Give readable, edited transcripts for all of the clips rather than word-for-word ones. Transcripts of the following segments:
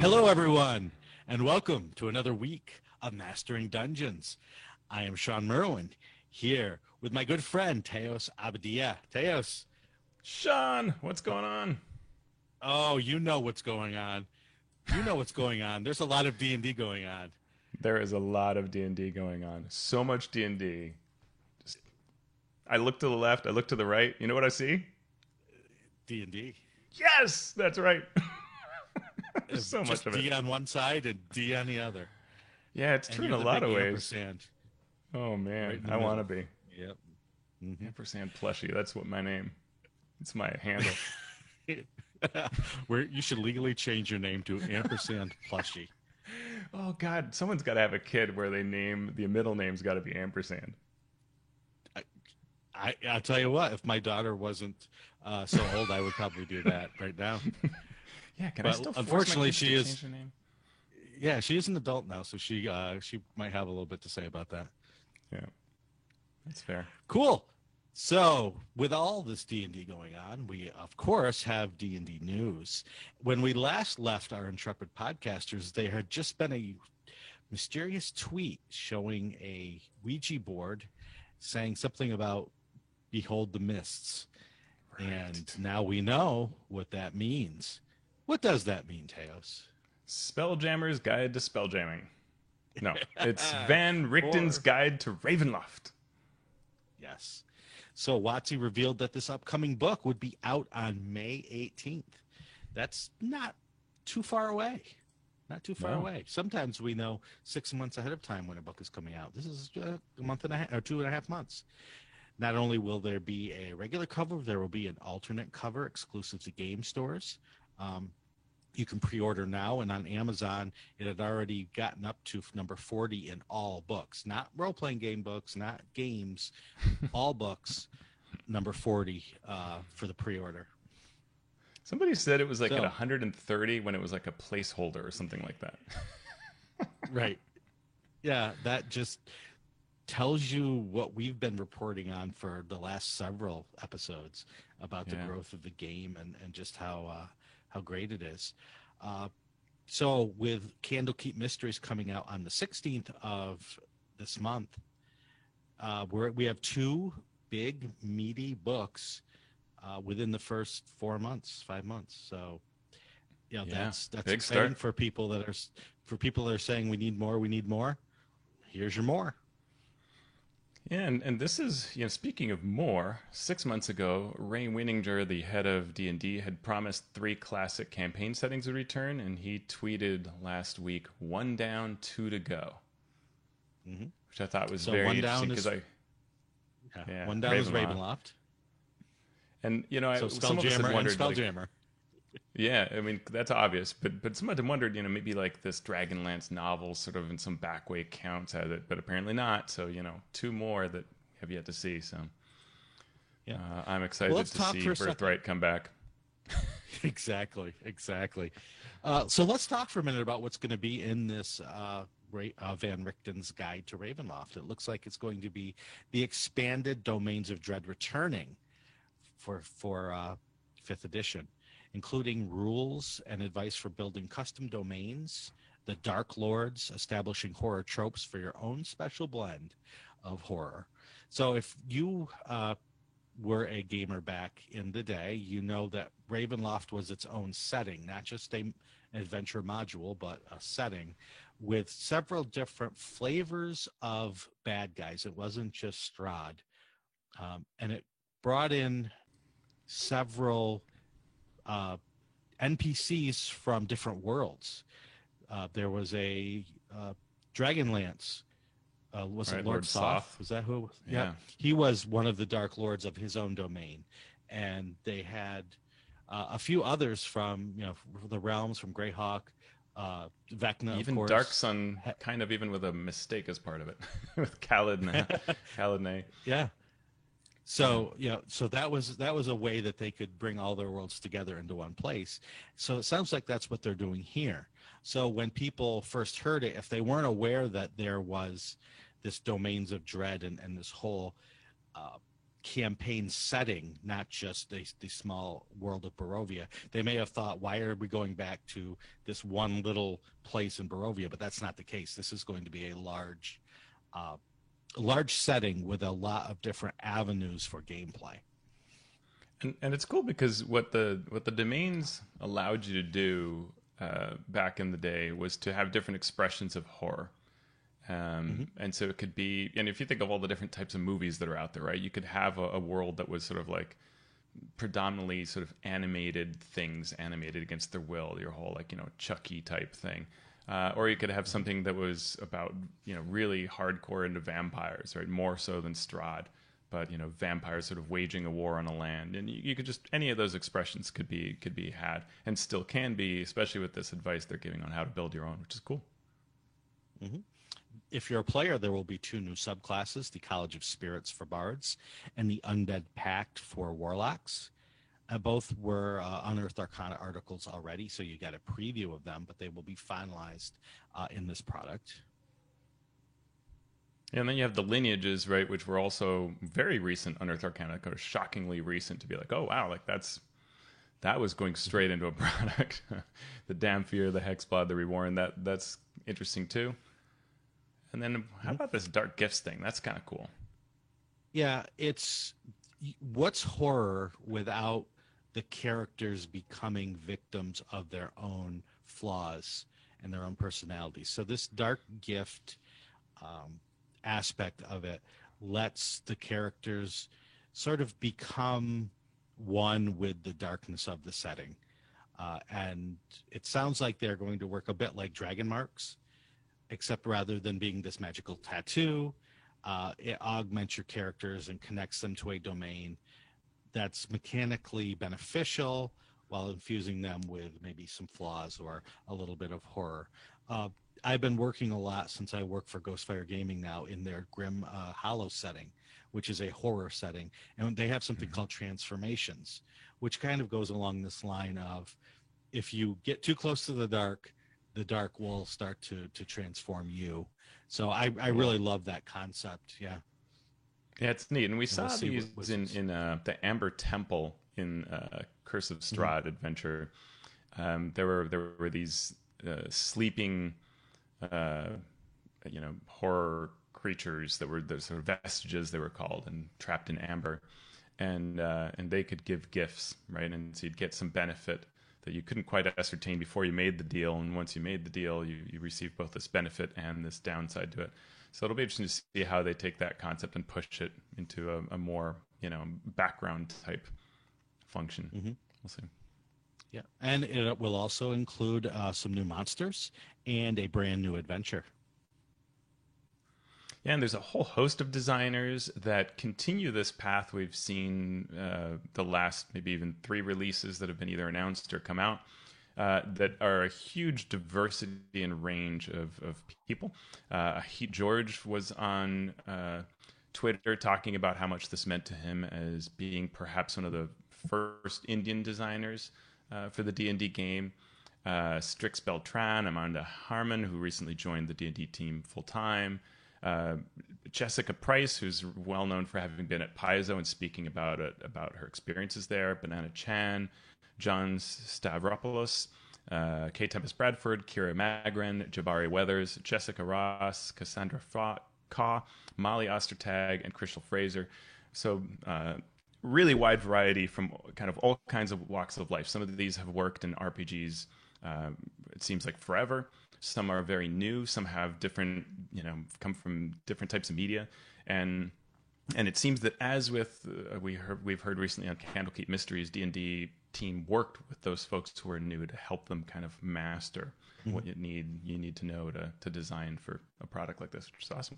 Hello, everyone, and welcome to another week of Mastering Dungeons. I am Sean Merwin, here with my good friend, Teos Abadia. Teos, Sean, what's going on? oh, you know what's going on. You know what's going on. There's a lot of D&D going on. There is a lot of D&D going on. So much D&D. Just, I look to the left, I look to the right. You know what I see? D&D. Yes, that's right. There's so Just much of D it. on one side and D on the other. Yeah, it's And true in you're a the lot big of ways. ampersand Oh right man, in the I want to middle. be Yep. ampersand plushie. That's what my name. It's my handle. Where you should legally change your name to ampersand plushie. Oh God, someone's got to have a kid where they name the middle name's got to be ampersand. I'll tell you what, if my daughter wasn't so old, I would probably do that right now. Yeah, can I But still force my unfortunately, kids to she is, change their name? yeah, she is an adult now, so she might have a little bit to say about that. Yeah, that's fair. Cool. So, with all this D&D going on, we of course have D&D news. When we last left our intrepid podcasters, there had just been a mysterious tweet showing a Ouija board saying something about behold the mists. And Right. now we know what that means. What does that mean, Teos? Spelljammer's Guide to Spelljamming. No, it's Van Richten's Or Guide to Ravenloft. yes. So Watsy revealed that this upcoming book would be out on May 18th. That's not too far away. Not too far No. away. Sometimes we know 6 months ahead of time when a book is coming out. This is a month and a half or 2.5 months. Not only will there be a regular cover, there will be an alternate cover exclusive to game stores. Um, you can pre-order now, and on Amazon it had already gotten up to number 40 in all books, not role-playing game books, not games, all books, number 40 for the pre-order. Somebody said it was like at So 130 when it was like a placeholder or something like that. right, yeah, that just tells you what we've been reporting on for the last several episodes about the Yeah. growth of the game and just how great it is. Uh, so with Candlekeep Mysteries coming out on the 16th of this month, we have two big meaty books within the first 4 months, 5 months. So Yeah, that's big exciting start. for people that are saying we need more, we need more. Here's your more. Yeah, and this is, speaking of more, 6 months ago, Ray Winninger, the head of D&D, had promised 3 classic campaign settings would return, and he tweeted last week, 1 down, 2 to go, Hmm. which I thought was So very one interesting down because is yeah, one down is Ravenloft. Ravenloft. And, So some of us had Spelljammer and wondered, like, Spelljammer. yeah, I mean that's obvious, but some of them wondered, maybe like this Dragonlance novel, sort of in some back way counts as it, but apparently not. So 2 more that we have yet to see. So Yeah. I'm Well, excited let's to talk see for a second. Birthright come back. Exactly. So let's talk for a minute about what's going to be in this Van Richten's Guide to Ravenloft. It looks like it's going to be the expanded Domains of Dread returning for fifth edition, including rules and advice for building custom domains, the Dark Lords establishing horror tropes for your own special blend of horror. So if you were a gamer back in the day, you know that Ravenloft was its own setting, not just an adventure module, but a setting with several different flavors of bad guys. It wasn't just Strahd. And it brought in several uh, NPCs from different worlds. There was a Dragonlance. Was it Right, Lord Lord Soth? Soth. Was that who? Yeah, Yeah, he was one of the Dark Lords of his own domain, and they had a few others from the realms, from Greyhawk, Vecna, of even Dark course. Sun, kind of even with a mistake as part of it, with Khalidney. Yeah. Yeah, So that was a way that they could bring all their worlds together into one place. So it sounds like that's what they're doing here. So when people first heard it, if they weren't aware that there was this Domains of Dread and this whole uh, campaign setting, not just the small world of Barovia. They may have thought, why are we going back to this one little place in Barovia? But that's not the case. This is going to be a large setting with a lot of different avenues for gameplay. And it's cool because what the domains allowed you to do back in the day was to have different expressions of horror. And so it could be, and if you think of all the different types of movies that are out there, right, you could have a world that was sort of like predominantly sort of animated things, animated against their will, your whole like, Chucky type thing. Or you could have something that was about, really hardcore into vampires, right, more so than Strahd. But vampires sort of waging a war on a land, and you could just, any of those expressions could be had, and still can be, especially with this advice they're giving on how to build your own, which is cool. Mm-hmm. If you're a player, there will be 2 new subclasses: the College of Spirits for bards and the Undead Pact for warlocks. Both were Unearthed Arcana articles already, so you got a preview of them, but they will be finalized in this product. And then you have the lineages, right, which were also very recent Unearthed Arcana, kind of shockingly recent to be like, oh wow, like that was going straight into a product. The Dhampir, the Hexblad, the Reborn, that's interesting too. And then how about this Dark Gifts thing? That's kind of cool. Yeah, it's what's horror without the characters becoming victims of their own flaws and their own personalities. So this Dark Gift aspect of it lets the characters sort of become one with the darkness of the setting. And it sounds like they're going to work a bit like dragon marks, except rather than being this magical tattoo, it augments your characters and connects them to a domain that's mechanically beneficial while infusing them with maybe some flaws or a little bit of horror. I've been working a lot since I work for Ghostfire Gaming now in their Grim Hollow setting, which is a horror setting. And they have something called transformations, which kind of goes along this line of, if you get too close to the dark will start to transform you. So I really love that concept. Yeah. Yeah, it's neat. And we saw these in the Amber Temple in Curse of Strahd adventure. There were these sleeping horror creatures that were the sort of vestiges, they were called, and trapped in amber, and they could give gifts, right? And so you'd get some benefit that you couldn't quite ascertain before you made the deal, and once you made the deal, you received both this benefit and this downside to it. So it'll be interesting to see how they take that concept and push it into a more background type function. We'll see. Yeah, and it will also include some new monsters and a brand new adventure. Yeah, and there's a whole host of designers that continue this path. We've seen the last maybe even 3 releases that have been either announced or come out that are a huge diversity and range of people. Heat George was on Twitter talking about how much this meant to him as being perhaps one of the first Indian designers for the D&D game. Strix Beltran, Amanda Harmon, who recently joined the D&D team full-time. Jessica Price, who's well known for having been at Paizo and speaking about her experiences there. Banana Chan, John Stavropoulos, Kay Tempest Bradford, Kira Magren, Jabari Weathers, Jessica Ross, Cassandra Kaw, Molly Ostertag, and Crystal Fraser. So really wide variety from kind of all kinds of walks of life. Some of these have worked in RPGs, it seems like forever. Some are very new. Some have different, come from different types of media. And it seems that as with, we've heard recently on Candlekeep Mysteries, D&D team worked with those folks who are new to help them kind of master what you need to know to design for a product like this, which is awesome.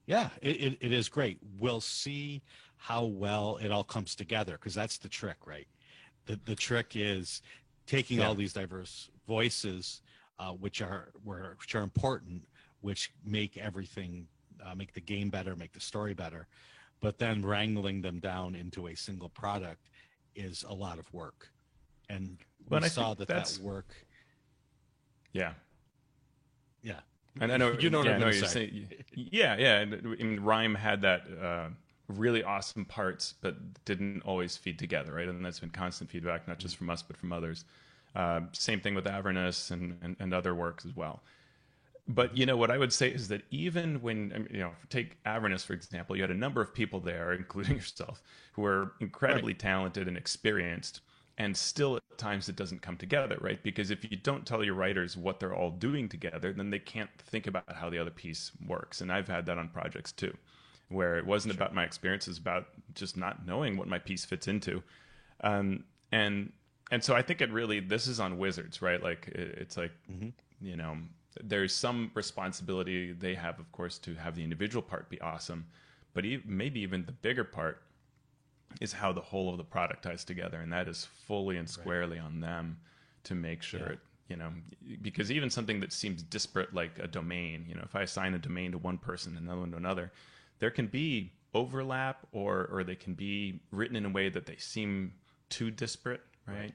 Yeah, it is great. We'll see how well it all comes together, because that's the trick, right? The trick is taking all these diverse voices, which are important, which make everything, make the game better, make the story better, but then wrangling them down into a single product is a lot of work. And we saw that work. Yeah. Yeah. And I know what I'm going to say. Yeah. I mean, Rime had that really awesome parts, but didn't always feed together, right? And that's been constant feedback, not just from us, but from others. Same thing with Avernus and other works as well. But what I would say is that even when take Avernus for example, you had a number of people there, including yourself, who are incredibly talented and experienced, and still at times it doesn't come together, right? Because if you don't tell your writers what they're all doing together, then they can't think about how the other piece works. And I've had that on projects too, where it wasn't about my experience, it's about just not knowing what my piece fits into. Um, and so I think this is on Wizards, right? Like it's like, you know, there's some responsibility they have, of course, to have the individual part be awesome, but maybe even the bigger part is how the whole of the product ties together, and that is fully and squarely on them to make sure it, because even something that seems disparate, like a domain, if I assign a domain to one person and another one to another, there can be overlap, or they can be written in a way that they seem too disparate, right?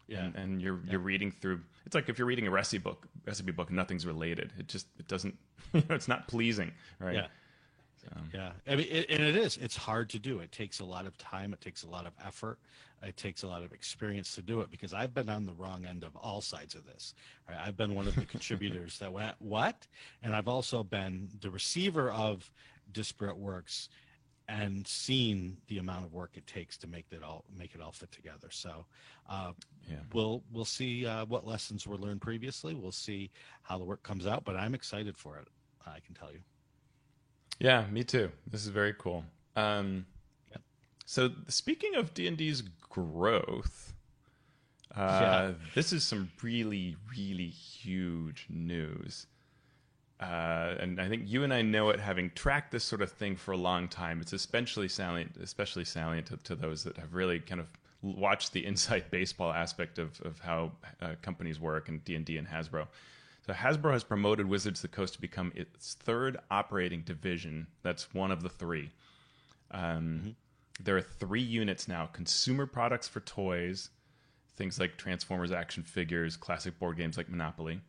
Yeah. And you're reading through. It's like if you're reading a recipe book, nothing's related. It doesn't. It's not pleasing, right? Yeah. Yeah. I mean, it's hard to do. It takes a lot of time. It takes a lot of effort. It takes a lot of experience to do it, because I've been on the wrong end of all sides of this. Right? I've been one of the contributors that went, what? And I've also been the receiver of disparate works and seen the amount of work it takes to make it all fit together. So we'll see what lessons were learned previously. We'll see how the work comes out, but I'm excited for it. I can tell you. Yeah, me too. This is very cool. So speaking of D&D's growth, this is some really, really huge news. And I think you and I know it, having tracked this sort of thing for a long time. It's especially salient to those that have really kind of watched the inside baseball aspect of how companies work, and D&D and Hasbro. So Hasbro has promoted Wizards of the Coast to become its third operating division. That's one of the three. There are 3 units now: consumer products for toys, things like Transformers action figures, classic board games like Monopoly.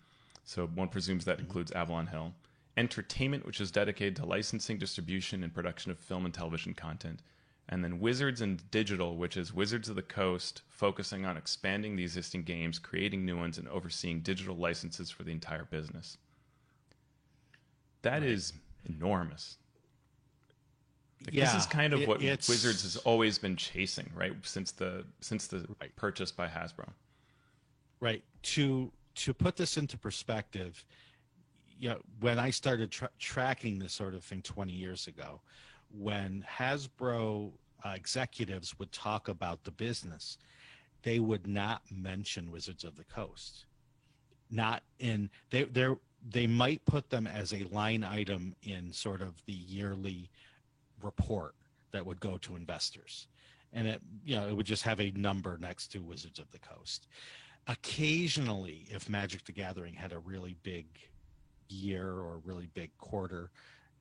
So one presumes that includes Avalon Hill. Entertainment, which is dedicated to licensing, distribution, and production of film and television content. And then Wizards and Digital, which is Wizards of the Coast, focusing on expanding the existing games, creating new ones, and overseeing digital licenses for the entire business. That is enormous. This is kind of what Wizards has always been chasing, right? Since the purchase by Hasbro. Right. To put this into perspective, when I started tracking this sort of thing 20 years ago, when Hasbro executives would talk about the business, they would not mention Wizards of the Coast. They might put them as a line item in sort of the yearly report that would go to investors, and it would just have a number next to Wizards of the Coast. Occasionally, if Magic the Gathering had a really big year or a really big quarter,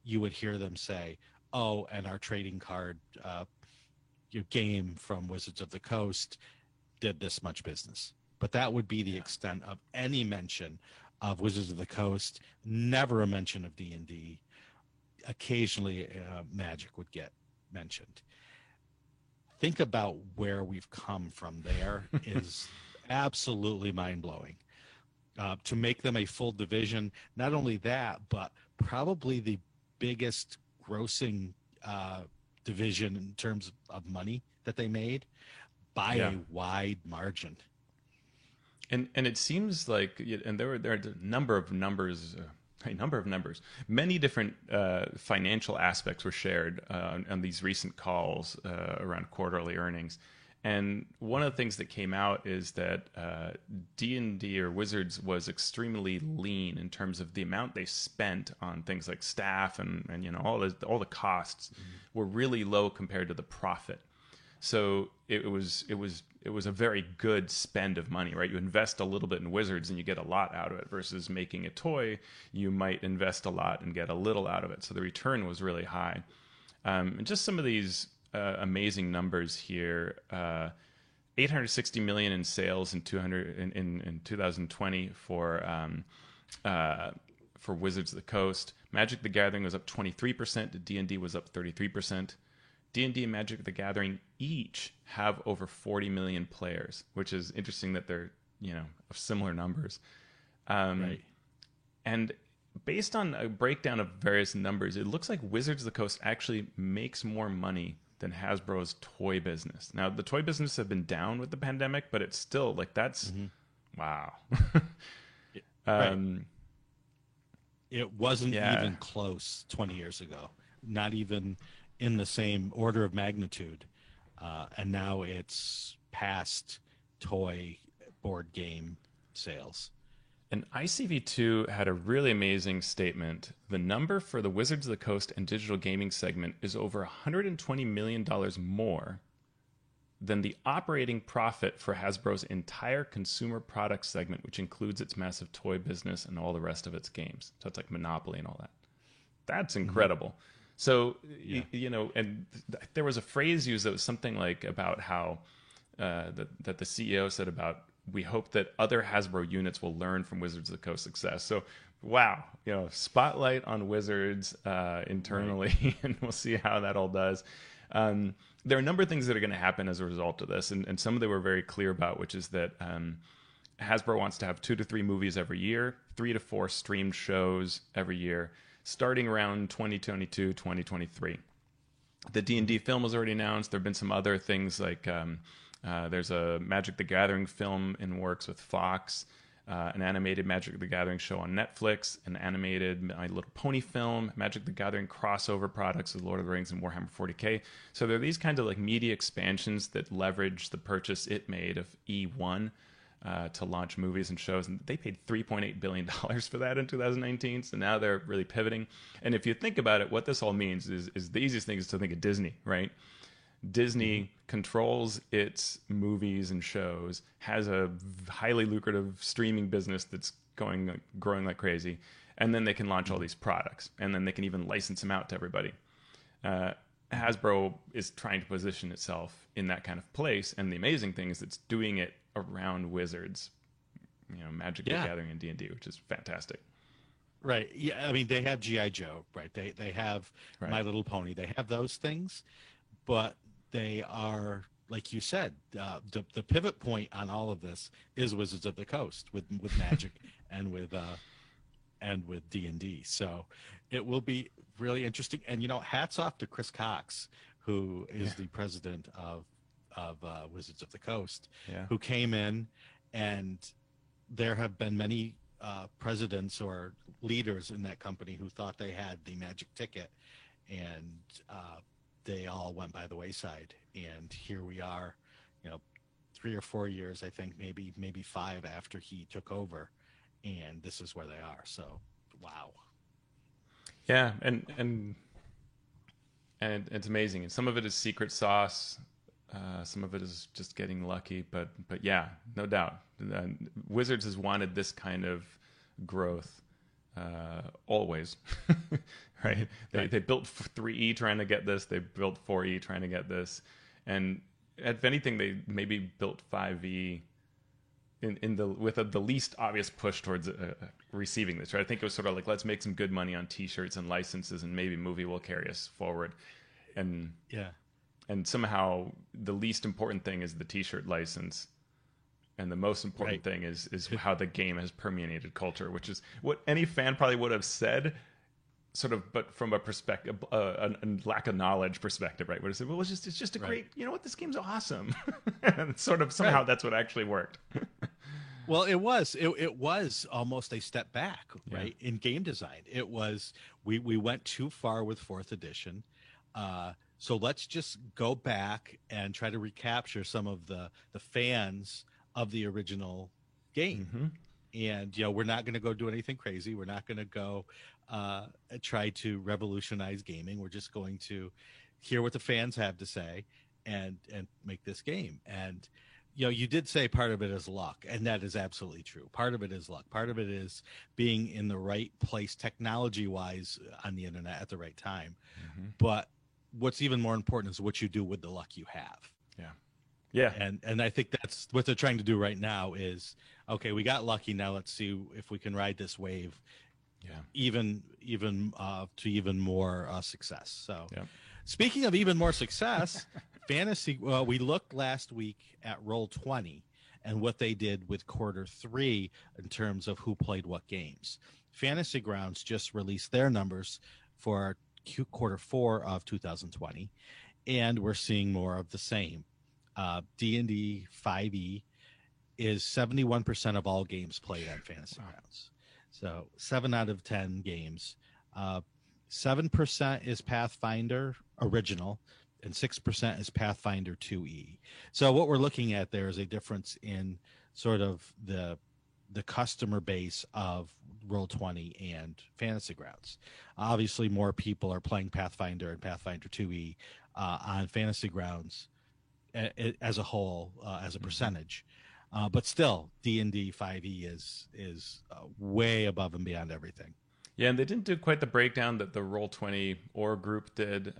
you would hear them say, oh, and our trading card game from Wizards of the Coast did this much business. But that would be the extent of any mention of Wizards of the Coast. Never a mention of D&D. Occasionally, Magic would get mentioned. Think about where we've come from there is absolutely mind-blowing. To make them a full division, not only that, but probably the biggest grossing division in terms of money that they made by a wide margin. And it seems like, and there are a number of numbers. Many different financial aspects were shared on these recent calls around quarterly earnings. And one of the things that came out is that D&D or Wizards was extremely lean in terms of the amount they spent on things like staff and all the costs were really low compared to the profit. So it was a very good spend of money, right? You invest a little bit in Wizards and you get a lot out of it, versus making a toy, you might invest a lot and get a little out of it. So the return was really high. And just some of these amazing numbers here: 860 million in sales in 2020 for Wizards of the Coast. Magic the Gathering was up 23%. D&D was up 33%. D&D and Magic the Gathering each have over 40 million players, which is interesting that they're, of similar numbers. Right. And based on a breakdown of various numbers, it looks like Wizards of the Coast actually makes more money than Hasbro's toy business. Now, the toy business have been down with the pandemic, but it's still like that's wow. Right. It wasn't Yeah. even close 20 years ago, not even in the same order of magnitude. And now it's past toy board game sales. And ICV2 had a really amazing statement. The number for the Wizards of the Coast and digital gaming segment is over $120 million more than the operating profit for Hasbro's entire consumer products segment, which includes its massive toy business and all the rest of its games. So it's like Monopoly and all that. That's incredible. So, and there was a phrase used that was something like about how that the CEO said about, we hope that other Hasbro units will learn from Wizards of the Coast success. So, wow, spotlight on Wizards internally, right. And we'll see how that all does. There are a number of things that are going to happen as a result of this, and some of them were very clear about, which is that Hasbro wants to have 2 to 3 movies every year, 3 to 4 streamed shows every year, starting around 2022, 2023. The D&D film was already announced. There have been some other things like there's a Magic the Gathering film in works with Fox, an animated Magic the Gathering show on Netflix, an animated My Little Pony film, Magic the Gathering crossover products with Lord of the Rings and Warhammer 40K. So there are these kinds of like media expansions that leverage the purchase it made of E1 to launch movies and shows, and they paid $3.8 billion for that in 2019. So now they're really pivoting. And if you think about it, what this all means is the easiest thing is to think of Disney, right? Disney controls its movies and shows, has a highly lucrative streaming business that's growing like crazy, and then they can launch all these products, and then they can even license them out to everybody. Hasbro is trying to position itself in that kind of place, and the amazing thing is it's doing it around Wizards, Magic the Gathering and D&D, which is fantastic. Right. Yeah. I mean, they have G.I. Joe, right? They have My Little Pony. They have those things, but they are, like you said, the pivot point on all of this is Wizards of the Coast with Magic and with D&D. So it will be really interesting. And hats off to Chris Cox, who is the president of Wizards of the Coast, who came in, and there have been many presidents or leaders in that company who thought they had the magic ticket, and they all went by the wayside. And here we are, 3 or 4 years, I think, maybe 5 after he took over, and this is where they are. So, wow. Yeah, and it's amazing. And some of it is secret sauce. Some of it is just getting lucky, but yeah, no doubt. Wizards has wanted this kind of growth always, right? They built 3E trying to get this. They built 4E trying to get this, and if anything, they maybe built 5E with the least obvious push towards receiving this. Right? I think it was sort of like, let's make some good money on T-shirts and licenses, and maybe movie will carry us forward. And and somehow the least important thing is the T-shirt license, and the most important thing is how the game has permeated culture, which is what any fan probably would have said, sort of, but from a perspective, a lack of knowledge perspective, right? Would have said, well, it's just a great, this game's awesome, and sort of somehow that's what actually worked. Well, it was almost a step back, right? In game design, it was we went too far with 4th edition. So let's just go back and try to recapture some of the fans of the original game. And, we're not going to go do anything crazy. We're not going to go try to revolutionize gaming. We're just going to hear what the fans have to say and make this game. And, you did say part of it is luck, and that is absolutely true. Part of it is luck. Part of it is being in the right place technology-wise on the internet at the right time. But what's even more important is what you do with the luck you have. Yeah. And I think that's what they're trying to do right now is, okay, we got lucky. Now let's see if we can ride this wave even to even more success. So Speaking of even more success, fantasy. We looked last week at Roll20 and what they did with Q3 in terms of who played what games. Fantasy Grounds just released their numbers for Q4 of 2020, and we're seeing more of the same. D&D 5e is 71% of all games played on Fantasy Grounds. So 7 out of 10 games. 7% is Pathfinder Original, and 6% is Pathfinder 2e. So what we're looking at there is a difference in sort of the customer base of Roll20 and Fantasy Grounds. Obviously, more people are playing Pathfinder and Pathfinder 2e on Fantasy Grounds as a whole, as a percentage. But still, D&D 5e is way above and beyond everything. Yeah, and they didn't do quite the breakdown that the Roll20 or group did,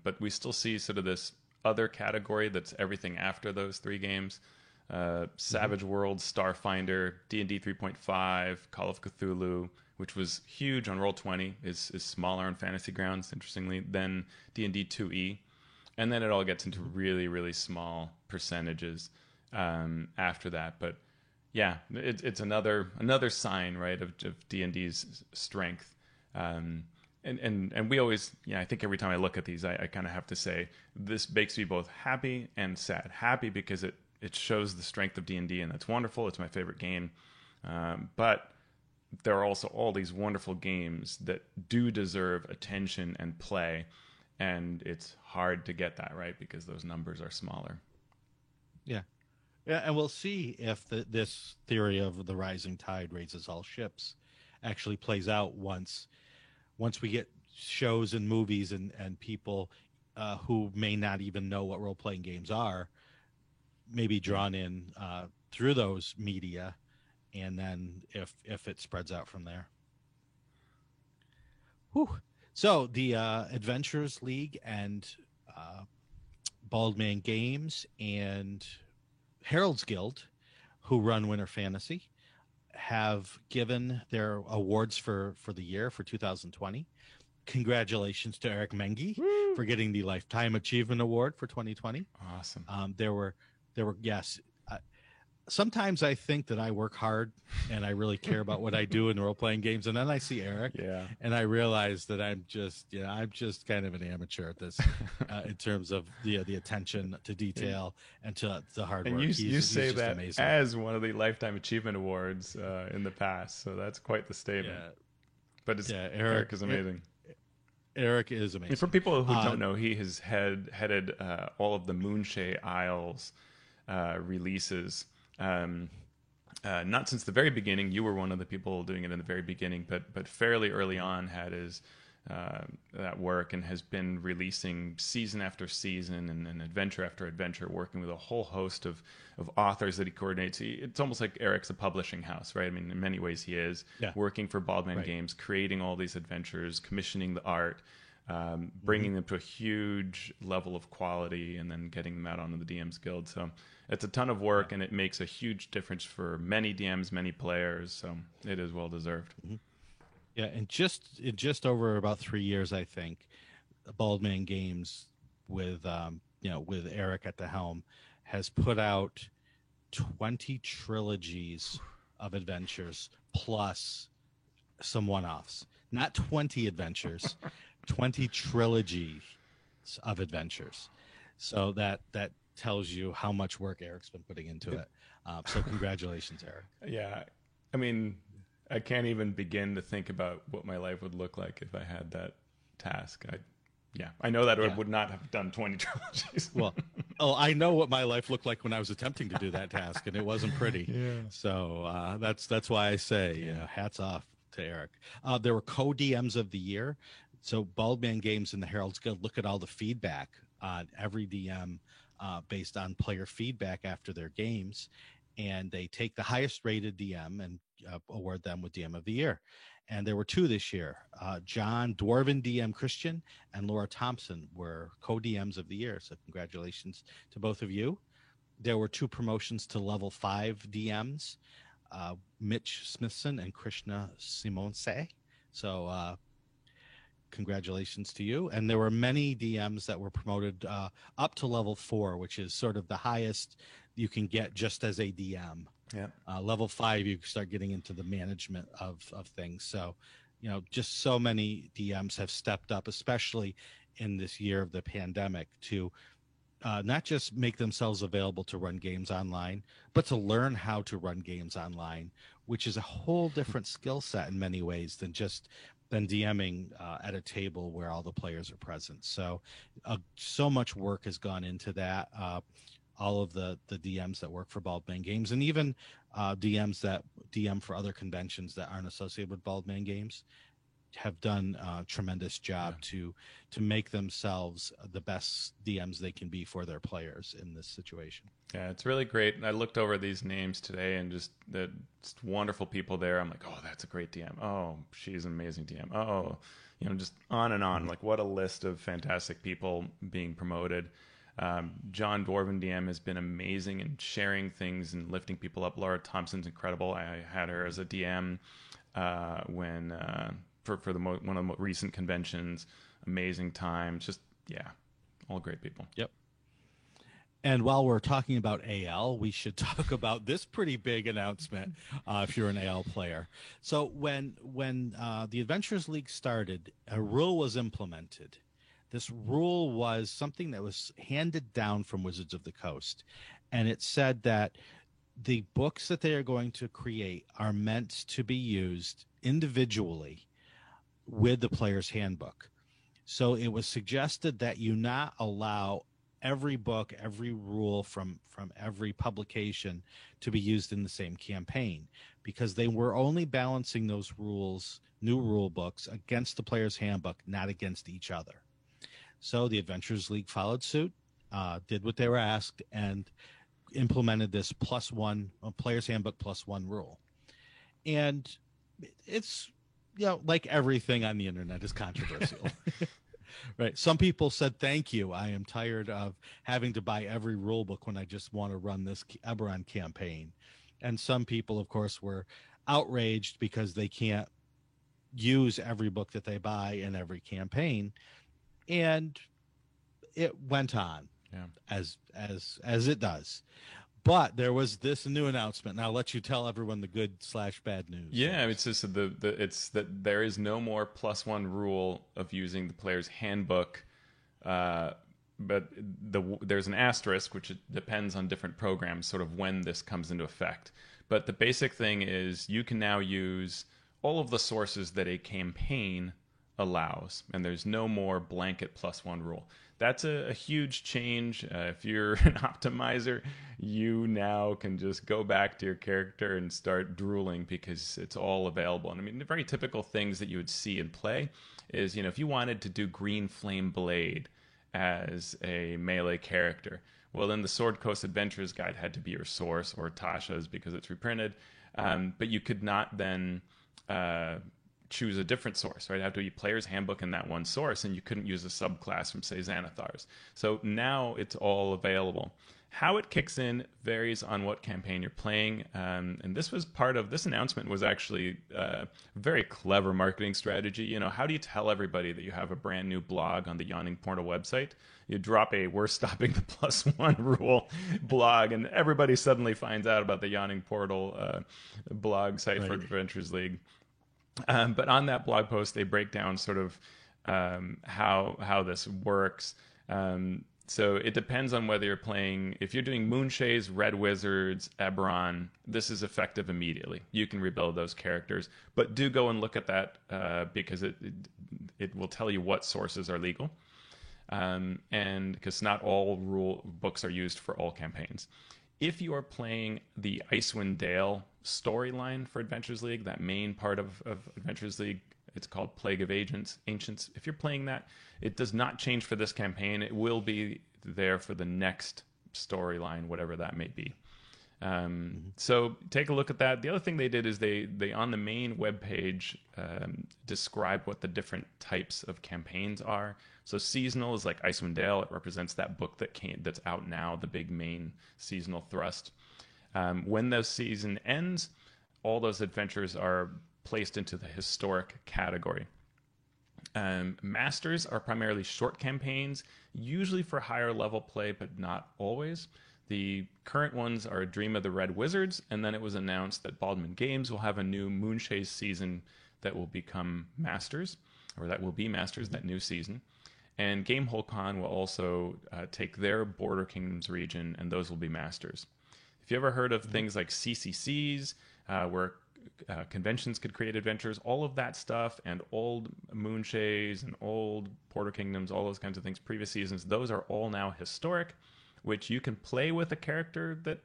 but we still see sort of this other category that's everything after those 3 games. Savage Worlds, Starfinder, D&D 3.5, Call of Cthulhu, which was huge on Roll20, is smaller on Fantasy Grounds, interestingly, than D&D 2e. And then it all gets into really, really small percentages after that. But yeah, it's another sign, right, of D&D's strength. And we always, I think every time I look at these, I kind of have to say, this makes me both happy and sad. Happy because it shows the strength of D&D, and that's wonderful. It's my favorite game. But there are also all these wonderful games that do deserve attention and play, and it's hard to get that, right, because those numbers are smaller. Yeah. Yeah, and we'll see if this theory of the rising tide raises all ships actually plays out once we get shows and movies and people who may not even know what role-playing games are, maybe drawn in through those media, and then if it spreads out from there. Whew. So the Adventurers League and Bald Man Games and Herald's Guild, who run Winter Fantasy, have given their awards for the year for 2020. Congratulations to Eric Mengi for getting the Lifetime Achievement Award for 2020. Awesome. There were yes. Sometimes I think that I work hard and I really care about what I do in role-playing games, and then I see Eric, and I realize that I'm just kind of an amateur at this in terms of the attention to detail and to the hard work. And you say that amazing. As one of the Lifetime Achievement Awards in the past, so that's quite the statement. Yeah. But Eric is amazing. Eric is amazing. And for people who don't know, he has headed all of the Moonshae Isles releases. Not since the very beginning. You were one of the people doing it in the very beginning, but fairly early on had his that work and has been releasing season after season and adventure after adventure, working with a whole host of authors that he coordinates. It's almost like Eric's a publishing house, right? I mean, in many ways he is, working for Bald Man Games, creating all these adventures, commissioning the art, bringing them to a huge level of quality, and then getting them out onto the DMs Guild. So it's a ton of work, and it makes a huge difference for many DMs, many players. So it is well deserved. Mm-hmm. Yeah, and just over about 3 years, I think, Bald Man Games with with Eric at the helm has put out 20 trilogies of adventures plus some one-offs. Not 20 adventures, 20 trilogies of adventures. So that tells you how much work Eric's been putting into it. So congratulations, Eric. Yeah, I mean, I can't even begin to think about what my life would look like if I had that task. I know that I would not have done 20 trilogies. Well, I know what my life looked like when I was attempting to do that task, and it wasn't pretty. Yeah. So that's why I say hats off to Eric. There were co-DMs of the year. So Bald Man Games and the Herald's Guild look at all the feedback on every DM based on player feedback after their games, and they take the highest rated DM and award them with DM of the year. And there were 2 this year. John Dwarven DM Christian and Laura Thompson were co-DMs of the year. So congratulations to both of you. There were 2 promotions to level 5 DMs, Mitch Smithson and Krishna Simonse. So congratulations to you. And there were many DMs that were promoted up to level 4, which is sort of the highest you can get just as a DM. Yeah. Level 5, you start getting into the management of things. So, just so many DMs have stepped up, especially in this year of the pandemic, to not just make themselves available to run games online, but to learn how to run games online, which is a whole different skill set in many ways than DMing at a table where all the players are present. So, so much work has gone into that. All of the DMs that work for Bald Man Games, and even DMs that DM for other conventions that aren't associated with Bald Man Games, have done a tremendous job to make themselves the best DMs they can be for their players in this situation. Yeah, it's really great. I looked over these names today, and just wonderful people there. I'm like, oh, that's a great DM. Oh, she's an amazing DM. Oh, just on and on. Like, what a list of fantastic people being promoted. John Dwarven DM has been amazing in sharing things and lifting people up. Laura Thompson's incredible. I had her as a DM when for one of the recent conventions. Amazing time. Just, all great people. Yep. And while we're talking about AL, we should talk about this pretty big announcement if you're an AL player. So when the Adventurers League started, a rule was implemented. This rule was something that was handed down from Wizards of the Coast, and it said that the books that they are going to create are meant to be used individually with the player's handbook. So it was suggested that you not allow every book, every rule from every publication to be used in the same campaign, because they were only balancing those rules, new rule books, against the player's handbook, not against each other. So the Adventurers League followed suit, did what they were asked, and implemented this +1 player's handbook +1 rule. And it's, like everything on the internet is controversial. Right. Some people said, thank you. I am tired of having to buy every rule book when I just want to run this Eberron campaign. And some people, of course, were outraged because they can't use every book that they buy in every campaign. And it went on as it does. But there was this new announcement. Now I'll let you tell everyone the good/bad news. Yeah, it's just it's that there is no more +1 rule of using the player's handbook, but there's an asterisk, which depends on different programs, sort of when this comes into effect. But the basic thing is you can now use all of the sources that a campaign allows, and there's no more blanket +1 rule. That's a huge change. If you're an optimizer, you now can just go back to your character and start drooling because it's all available. And I mean, the very typical things that you would see in play is, if you wanted to do Green Flame Blade as a melee character, well, then the Sword Coast Adventurers Guide had to be your source, or Tasha's because it's reprinted. But you could not then choose a different source, right? It'd have to be player's handbook in that one source, and you couldn't use a subclass from, say, Xanathar's. So now it's all available. How it kicks in varies on what campaign you're playing, and this announcement was actually a very clever marketing strategy. How do you tell everybody that you have a brand new blog on the Yawning Portal website? You drop a "we're stopping the +1 rule" blog, and everybody suddenly finds out about the Yawning Portal blog site for Adventurers League. But on that blog post, they break down sort of how this works. So it depends on whether you're playing. If you're doing Moonshays, Red Wizards, Eberron, this is effective immediately. You can rebuild those characters, but do go and look at that because it will tell you what sources are legal, and because not all rule books are used for all campaigns. If you are playing the Icewind Dale storyline for Adventurers League, that main part of Adventurers League, it's called Plague of Ancients. If you're playing that, it does not change for this campaign. It will be there for the next storyline, whatever that may be. So take a look at that. The other thing they did is they on the main webpage describe what the different types of campaigns are. So seasonal is like Icewind Dale. It represents that book that's out now, the big main seasonal thrust. When the season ends, all those adventures are placed into the historic category. Masters are primarily short campaigns, usually for higher level play, but not always. The current ones are Dream of the Red Wizards, and then it was announced that Baldman Games will have a new Moonchase season that will become Masters, or that will be Masters, that new season. And Gamehole Con will also take their Border Kingdoms region, and those will be Masters. If you ever heard of things like CCCs, where conventions could create adventures, all of that stuff, and old Moonshays and old Border Kingdoms, all those kinds of things, previous seasons, those are all now historic, which you can play with a character that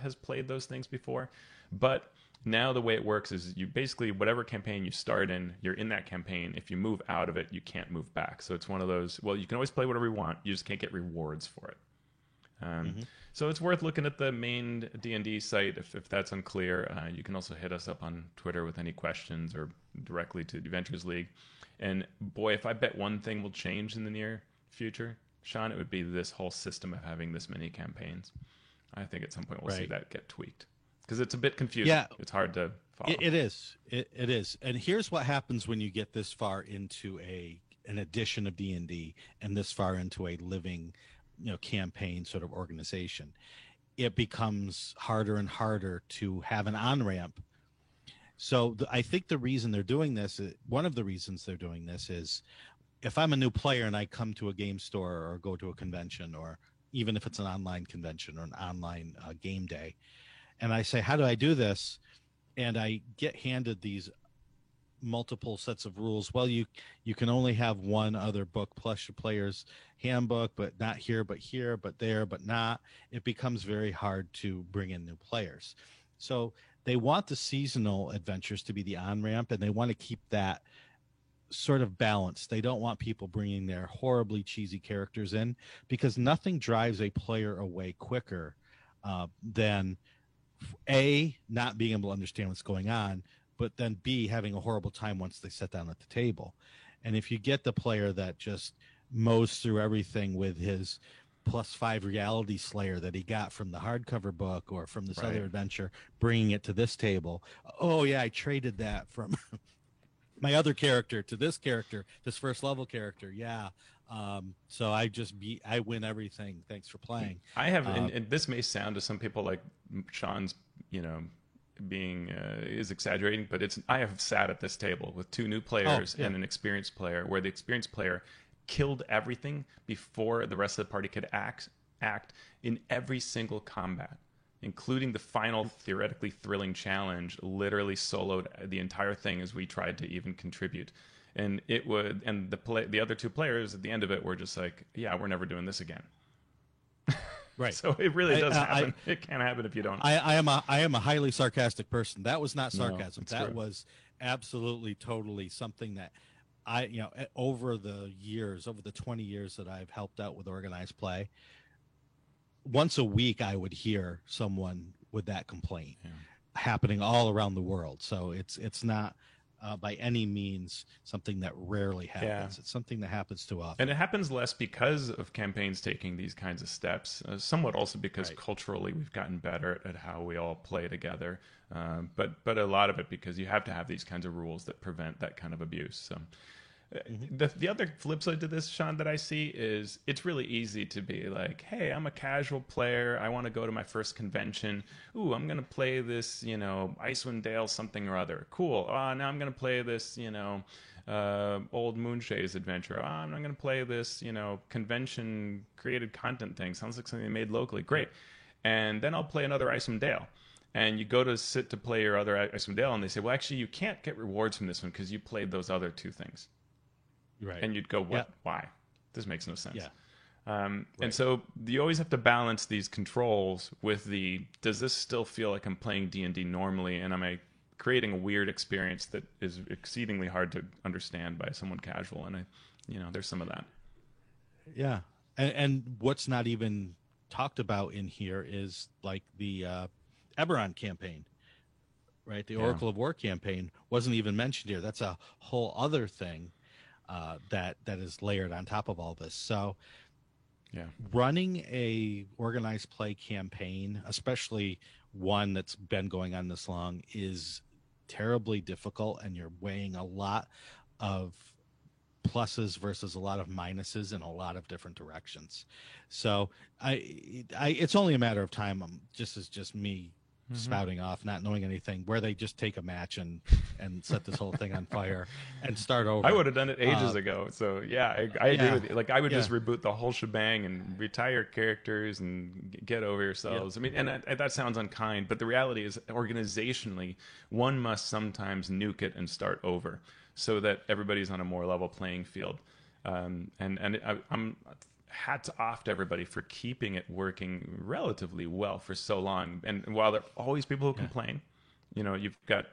has played those things before. But now the way it works is you basically, whatever campaign you start in, you're in that campaign. If you move out of it, you can't move back. So it's one of those, well, you can always play whatever you want. You just can't get rewards for it. So it's worth looking at the main D&D site if that's unclear. You can also hit us up on Twitter with any questions or directly to the Adventures League. And boy, if I bet one thing will change in the near future, Sean, it would be this whole system of having this many campaigns. I think at some point we'll see that get tweaked because it's a bit confusing. Yeah, it's hard to follow. It is. It is. And here's what happens when you get this far into an edition of D&D and this far into a living campaign sort of organization. It becomes harder and harder to have an on-ramp. So I think the reason they're doing this, one of the reasons they're doing this is if I'm a new player and I come to a game store or go to a convention, or even if it's an online convention or an online game day, and I say, how do I do this? And I get handed these multiple sets of rules. Well, you can only have one other book plus your player's handbook, but not here, but here, but there, but not. It becomes very hard to bring in new players. So they want the seasonal adventures to be the on-ramp, and they want to keep that sort of balanced. They don't want people bringing their horribly cheesy characters in, because nothing drives a player away quicker than A, not being able to understand what's going on, but then B, having a horrible time once they sit down at the table. And if you get the player that just mows through everything with his +5 reality slayer that he got from the hardcover book or from this other adventure, bringing it to this table. Oh yeah, I traded that from my other character to this character, this first level character. Yeah. So I win everything. Thanks for playing. I have, and this may sound to some people like Sean's, being is exaggerating, but I have sat at this table with 2 new players and an experienced player, where the experienced player killed everything before the rest of the party could act in every single combat, including the final theoretically thrilling challenge. Literally soloed the entire thing as we tried to even contribute. And the other 2 players at the end of it were just like, yeah, we're never doing this again. Right. So it really does happen. It can't happen if you don't. I am a highly sarcastic person. That was not sarcasm. No, that was absolutely, totally something that over the 20 years that I've helped out with organized play, once a week I would hear someone with that complaint happening all around the world. So it's not by any means something that rarely happens. Yeah. It's something that happens too often. And it happens less because of campaigns taking these kinds of steps, somewhat also because culturally we've gotten better at how we all play together. But a lot of it because you have to have these kinds of rules that prevent that kind of abuse. So the other flip side to this, Sean, that I see is it's really easy to be like, hey, I'm a casual player. I want to go to my first convention. Ooh, I'm going to play this, Icewind Dale something or other. Cool. Now I'm going to play this, old Moonshays adventure. I'm going to play this, convention created content thing. Sounds like something they made locally. Great. And then I'll play another Icewind Dale. And you go to sit to play your other Icewind Dale, and they say, well, actually, you can't get rewards from this one because you played those other 2 things. Right. And you'd go, what? Yeah. Why? This makes no sense. Yeah. And so you always have to balance these controls with does this still feel like I'm playing D&D normally, and am I creating a weird experience that is exceedingly hard to understand by someone casual? And there's some of that. Yeah. And what's not even talked about in here is like the Eberron campaign, right? The Oracle of War campaign wasn't even mentioned here. That's a whole other thing that is layered on top of all this. So running a organized play campaign, especially one that's been going on this long, is terribly difficult, and you're weighing a lot of pluses versus a lot of minuses in a lot of different directions. So it's only a matter of time. Just me spouting off, not knowing anything, where they just take a match and set this whole thing on fire and start over. I would have done it ages ago. So yeah, I agree Yeah. with you. Like I would Yeah. just reboot the whole shebang and retire characters and get over yourselves. I mean, and that sounds unkind, but the reality is, organizationally, one must sometimes nuke it and start over so that everybody's on a more level playing field. I'm hats off to everybody for keeping it working relatively well for so long. And while there are always people who complain, you know, you've got,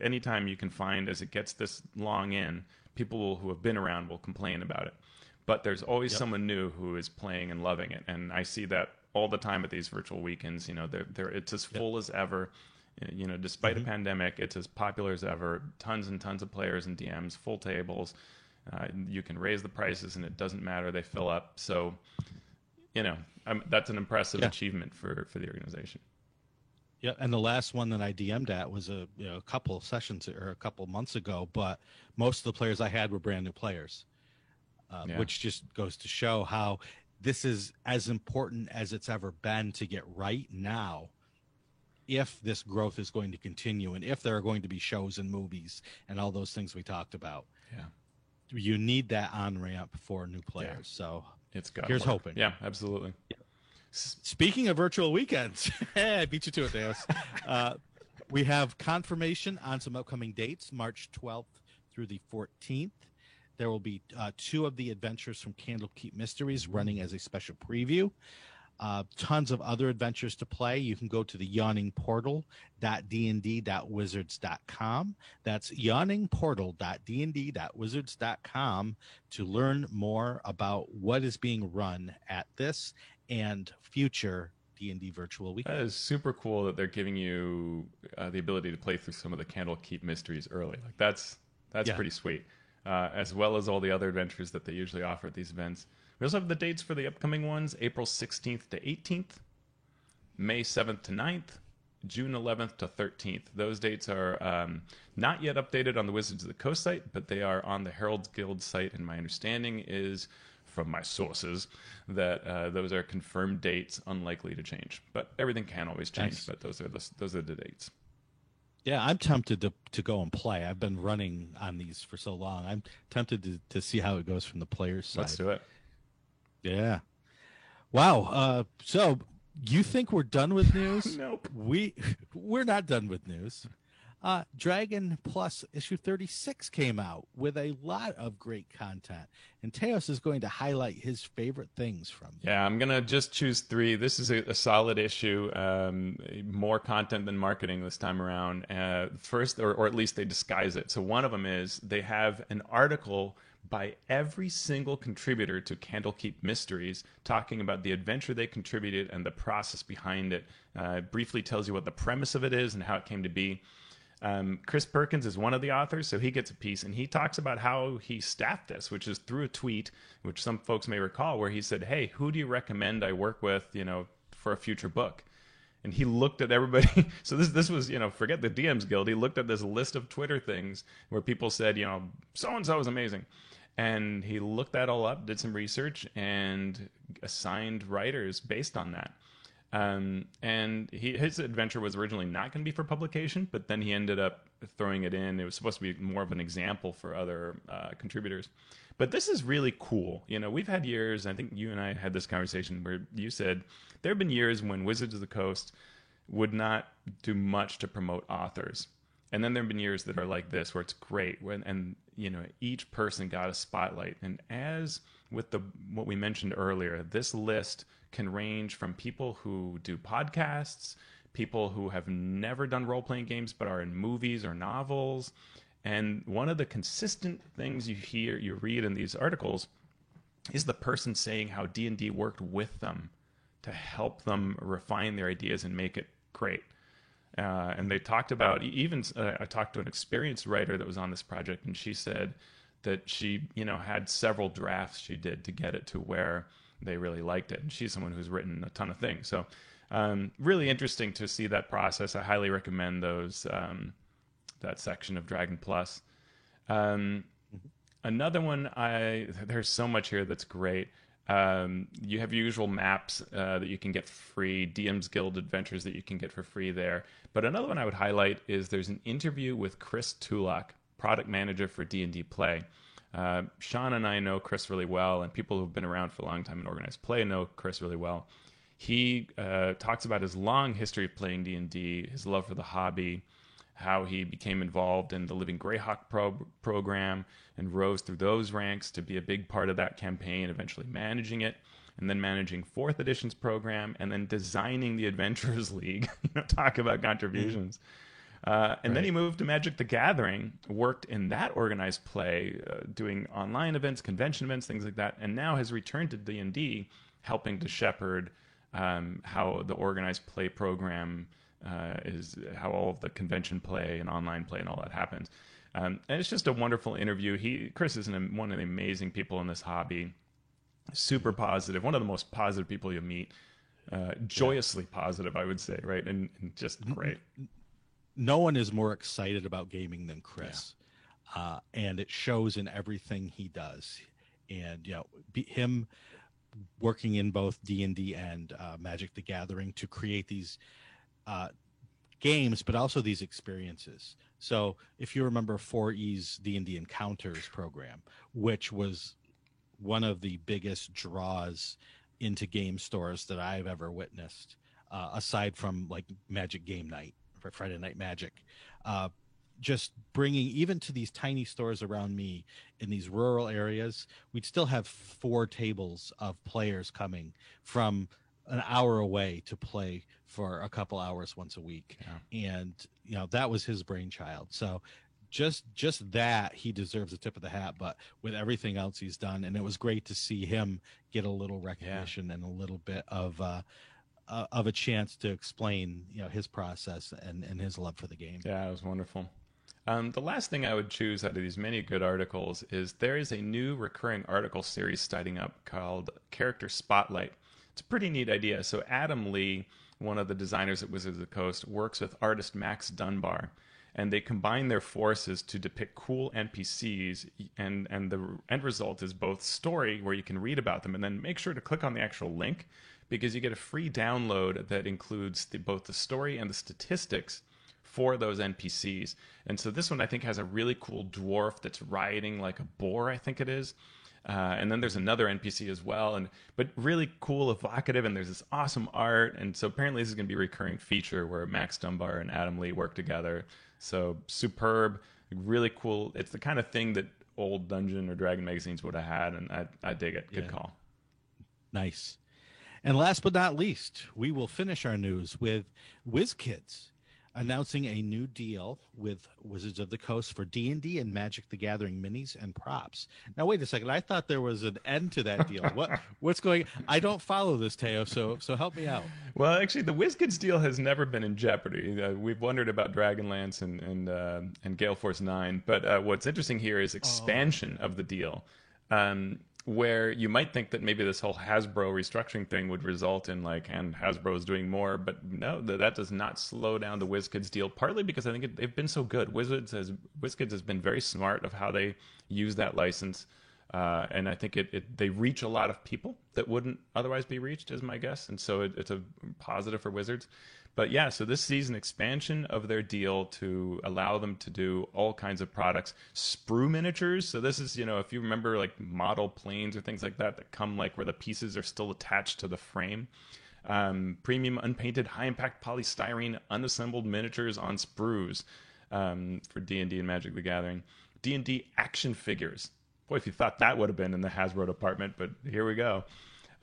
anytime you can find, as it gets this long in, people who have been around will complain about it. But there's always someone new who is playing and loving it. And I see that all the time at these virtual weekends. You know, it's as full as ever. You know, despite a pandemic, it's as popular as ever. Tons and tons of players and DMs, full tables. You can raise the prices and it doesn't matter. They fill up. So, you know, that's an impressive achievement for the organization. Yeah, and the last one that I DM'd at was a couple of sessions or a couple of months ago, but most of the players I had were brand new players, which just goes to show how this is as important as it's ever been to get right now, if this growth is going to continue and if there are going to be shows and movies and all those things we talked about. Yeah. You need that on-ramp for new players. So it's got here's hoping. Yeah, absolutely. Yeah. Speaking of virtual weekends, I beat you to it, Deus. We have confirmation on some upcoming dates, March 12th through the 14th. There will be 2 of the adventures from Candlekeep Mysteries running as a special preview. Tons of other adventures to play. You can go to the yawningportal.dnd.wizards.com. That's yawningportal.dnd.wizards.com to learn more about what is being run at this and future D&D virtual weekends. That is super cool that they're giving you the ability to play through some of the Candlekeep Mysteries early. Like that's pretty sweet, as well as all the other adventures that they usually offer at these events. We also have the dates for the upcoming ones: April 16th to 18th, May 7th to 9th, June 11th to 13th. Those dates are not yet updated on the Wizards of the Coast site, but they are on the Herald's Guild site, and my understanding is, from my sources, that those are confirmed dates, unlikely to change. But everything can always change. Nice. But those are the dates. Yeah, I'm tempted to go and play. I've been running on these for so long. I'm tempted to see how it goes from the players' side. Let's do it. Yeah. Wow. So you think we're done with news? Nope. We're not done with news. Dragon Plus issue 36 came out with a lot of great content, and Teos is going to highlight his favorite things from it. Yeah, I'm going to just choose 3. This is a solid issue, more content than marketing this time around. First, or at least they disguise it. So one of them is they have an article by every single contributor to Candlekeep Mysteries, talking about the adventure they contributed and the process behind it. Briefly tells you what the premise of it is and how it came to be. Chris Perkins is one of the authors, so he gets a piece, and he talks about how he staffed this, which is through a tweet, which some folks may recall, where he said, "Hey, who do you recommend I work with, for a future book?" And he looked at everybody. So this was, forget the DMs Guild. He looked at this list of Twitter things where people said, so-and-so is amazing. And he looked that all up, did some research, and assigned writers based on that. And his adventure was originally not going to be for publication, but then he ended up throwing it in. It was supposed to be more of an example for other contributors. But this is really cool. We've had years, I think you and I had this conversation where you said there have been years when Wizards of the Coast would not do much to promote authors. And then there have been years that are like this, where it's great, and each person got a spotlight. And as with what we mentioned earlier, this list can range from people who do podcasts, people who have never done role-playing games but are in movies or novels. And one of the consistent things you read in these articles is the person saying how D&D worked with them to help them refine their ideas and make it great. And they talked about, I talked to an experienced writer that was on this project, and she said that she, had several drafts she did to get it to where they really liked it. And she's someone who's written a ton of things. So really interesting to see that process. I highly recommend that section of Dragon Plus. Another one, there's so much here that's great. You have your usual maps that you can get for free, DM's Guild adventures that you can get for free there. But another one I would highlight is there's an interview with Chris Tulak, product manager for D&D Play. Sean and I know Chris really well, and people who've been around for a long time in organized play know Chris really well. He talks about his long history of playing D&D, his love for the hobby, how he became involved in the Living Greyhawk program and rose through those ranks to be a big part of that campaign, eventually managing it, and then managing 4th edition's program, and then designing the Adventurers League. Talk about contributions. And then he moved to Magic the Gathering, worked in that organized play, doing online events, convention events, things like that, and now has returned to D&D, helping to shepherd how the organized play program is, how all of the convention play and online play and all that happens. And it's just a wonderful interview. Chris is one of the amazing people in this hobby. Super positive, one of the most positive people you meet. Joyously positive, I would say, right? And just great. No one is more excited about gaming than Chris, and it shows in everything he does. And him working in both D&D and Magic the Gathering to create these games, but also these experiences. So if you remember 4E's D&D Encounters program, which was one of the biggest draws into game stores that I've ever witnessed, aside from like Magic Game Night for Friday Night Magic, just bringing even to these tiny stores around me in these rural areas, we'd still have 4 tables of players coming from an hour away to play for a couple hours once a week. And that was his brainchild. So just that, he deserves a tip of the hat, but with everything else he's done. And it was great to see him get a little recognition and a little bit of a chance to explain his process and his love for the game. Yeah, it was wonderful. The last thing I would choose out of these many good articles is there is a new recurring article series starting up called Character Spotlight. It's a pretty neat idea. So Adam Lee, one of the designers at Wizards of the Coast, works with artist Max Dunbar, and they combine their forces to depict cool NPCs, and the end result is both story, where you can read about them, and then make sure to click on the actual link, because you get a free download that includes both the story and the statistics for those NPCs. And so this one, I think, has a really cool dwarf that's riding like a boar, I think it is. And then there's another NPC as well, but really cool, evocative, and there's this awesome art. And so apparently this is going to be a recurring feature where Max Dunbar and Adam Lee work together. So superb, really cool. It's the kind of thing that old Dungeon or Dragon magazines would have had, and I dig it. Good call. Nice. And last but not least, we will finish our news with WizKids announcing a new deal with Wizards of the Coast for D&D and Magic the Gathering minis and props. Now, wait a second. I thought there was an end to that deal. What's going? I don't follow this, Teo, so help me out. Well, actually, the WizKids deal has never been in jeopardy. We've wondered about Dragonlance and Gale Force 9, but what's interesting here is expansion of the deal. Where you might think that maybe this whole Hasbro restructuring thing would result in and Hasbro is doing more, but no, that does not slow down the WizKids deal, partly because I think they've been so good. WizKids has been very smart of how they use that license, and I think they reach a lot of people that wouldn't otherwise be reached, is my guess, and so it's a positive for Wizards. But yeah, so this sees an expansion of their deal to allow them to do all kinds of products. Sprue miniatures. So this is, if you remember model planes or things like that come where the pieces are still attached to the frame. Premium unpainted high impact polystyrene unassembled miniatures on sprues for D&D and Magic the Gathering. D&D action figures. Boy, if you thought that would have been in the Hasbro department, but here we go.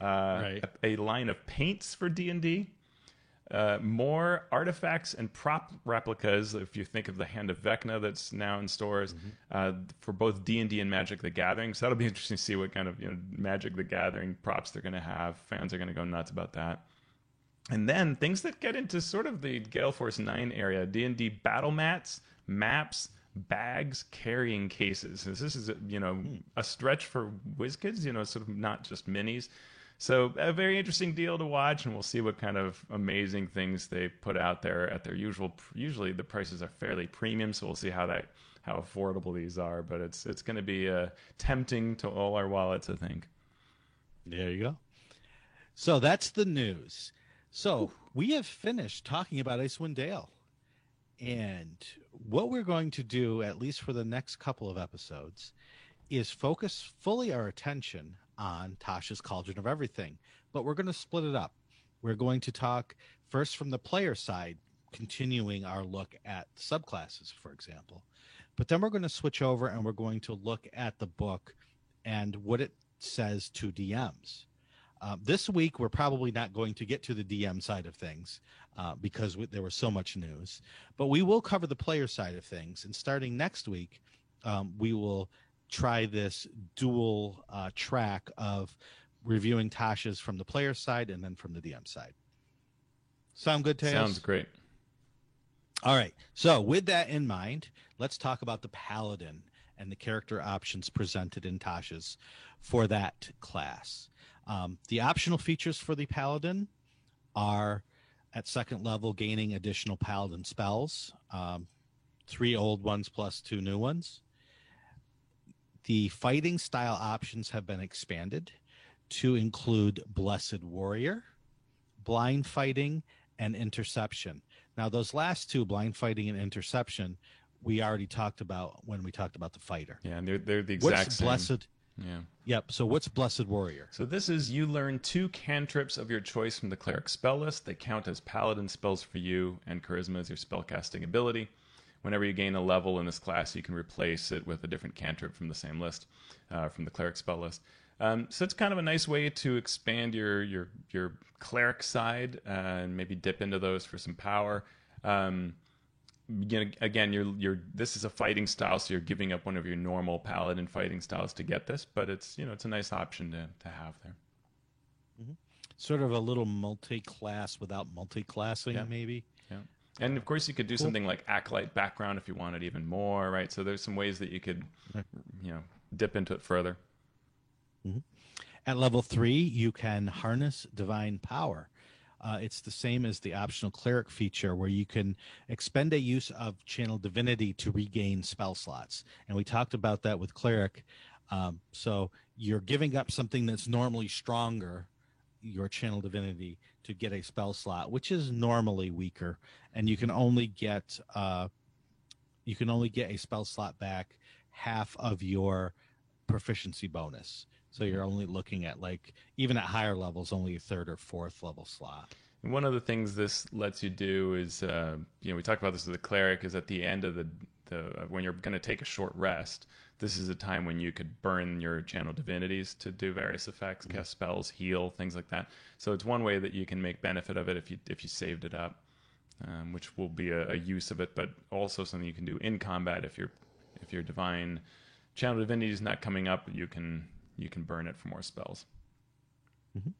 Right. A line of paints for D&D. More artifacts and prop replicas, if you think of the Hand of Vecna that's now in stores, for both D&D and Magic the Gathering. So that'll be interesting to see what kind of Magic the Gathering props they're going to have. Fans are going to go nuts about that. And then things that get into sort of the Gale Force 9 area, D&D battle mats, maps, bags, carrying cases. So this is a stretch for WizKids, sort of not just minis. So a very interesting deal to watch, and we'll see what kind of amazing things they put out there at their usual. Usually the prices are fairly premium, so we'll see how how affordable these are, but it's going to be tempting to all our wallets, I think. There you go. So that's the news. So we have finished talking about Icewind Dale. And what we're going to do, at least for the next couple of episodes, is focus fully our attention on Tasha's Cauldron of Everything. But we're going to split it up. We're going to talk first from the player side, continuing our look at subclasses, for example. But then we're going to switch over and we're going to look at the book and what it says to DMs. This week, we're probably not going to get to the DM side of things because there was so much news. But we will cover the player side of things. And starting next week, we will try this dual track of reviewing Tasha's from the player side and then from the DM side. Sound good, Teos? Sounds great. All right. So with that in mind, let's talk about the Paladin and the character options presented in Tasha's for that class. The optional features for the Paladin are at second level gaining additional Paladin spells, 3 old ones plus 2 new ones. The fighting style options have been expanded to include Blessed Warrior, Blind Fighting, and Interception. Now, those last two, Blind Fighting and Interception, we already talked about when we talked about the fighter. Yeah, and they're the exact same. Blessed? Yeah. Yep. So what's Blessed Warrior? So this is you learn 2 cantrips of your choice from the cleric spell list. They count as paladin spells for you, and charisma is your spellcasting ability. Whenever you gain a level in this class, you can replace it with a different cantrip from the same list, from the cleric spell list. So it's kind of a nice way to expand your cleric side and maybe dip into those for some power. Again, this is a fighting style, so you're giving up one of your normal paladin fighting styles to get this, but it's a nice option to have there. Mm-hmm. Sort of a little multi-class without multi-classing, maybe. Yeah, and of course you could do something like acolyte background if you wanted even more, right? So there's some ways that you could, dip into it further. Mm-hmm. At level 3, you can harness divine power. It's the same as the optional cleric feature where you can expend a use of channel divinity to regain spell slots. And we talked about that with cleric. So you're giving up something that's normally stronger, your channel divinity, to get a spell slot, which is normally weaker. And you can only get a spell slot back half of your proficiency bonus. So you're only looking at, even at higher levels, only a 3rd or 4th level slot. And one of the things this lets you do is, we talked about this with the cleric, is at the end of the when you're going to take a short rest, this is a time when you could burn your channel divinities to do various effects, cast spells, heal, things like that. So it's one way that you can make benefit of it if you saved it up, which will be a use of it, but also something you can do in combat if your divine channel divinity is not coming up, you can burn it for more spells. Mm-hmm.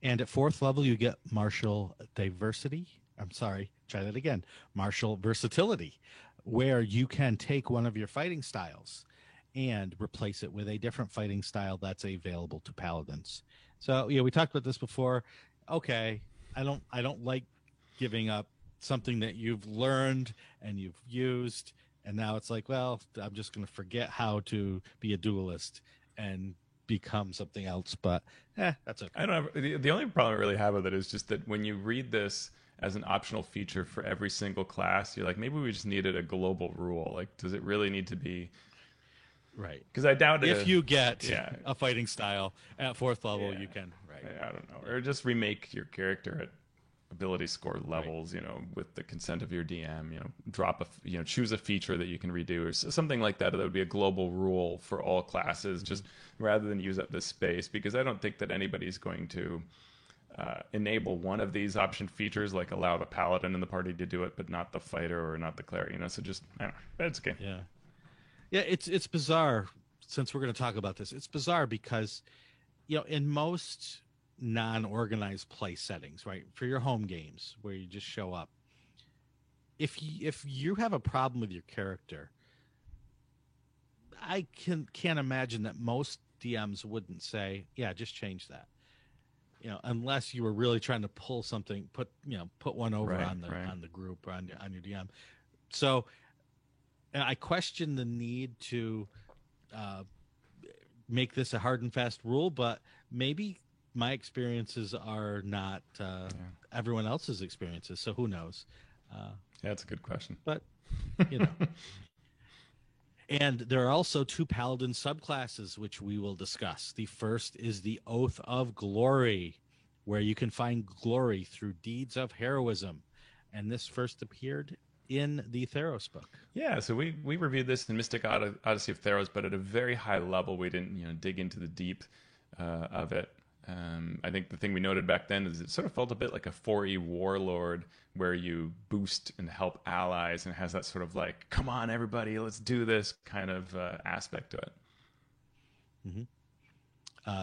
And at 4th level, you get martial diversity. I'm sorry, try that again. Martial versatility, where you can take one of your fighting styles and replace it with a different fighting style that's available to paladins. So, we talked about this before. Okay, I don't like giving up something that you've learned and you've used, and now it's like, well, I'm just going to forget how to be a duelist and become something else, but that's okay. I don't have the only problem I really have with it is just that when you read this as an optional feature for every single class, you're like, maybe we just needed a global rule. Like, does it really need to be right? Because I doubt if you get a fighting style at 4th level, you can I don't know, or just remake your character at ability score levels, with the consent of your DM, drop choose a feature that you can redo or something like that. That would be a global rule for all classes, just rather than use up this space, because I don't think that anybody's going to enable one of these option features, like allow the paladin in the party to do it, but not the fighter or not the cleric, so just, I don't know, but it's okay. Yeah, it's bizarre, since we're going to talk about this. It's bizarre because, in most non-organized play settings, right, for your home games where you just show up, if you have a problem with your character, I can't imagine that most DMs wouldn't say, yeah, just change that, unless you were really trying to pull something, put one over on the group or on your DM. So and I question the need to uh, make this a hard and fast rule, but maybe my experiences are not everyone else's experiences. So who knows? Uh, Yeah, that's a good question. but you know, and there are also two paladin subclasses which we will discuss. The first is the Oath of Glory, where you can find glory through deeds of heroism, and this first appeared in the Theros book. Yeah, so we reviewed this in Mystic Odyssey of Theros, but at a very high level. We didn't dig into the deep of it. I think the thing we noted back then is it sort of felt a bit like a 4E warlord, where you boost and help allies, and it has that sort of like, come on everybody, let's do this kind of aspect to it.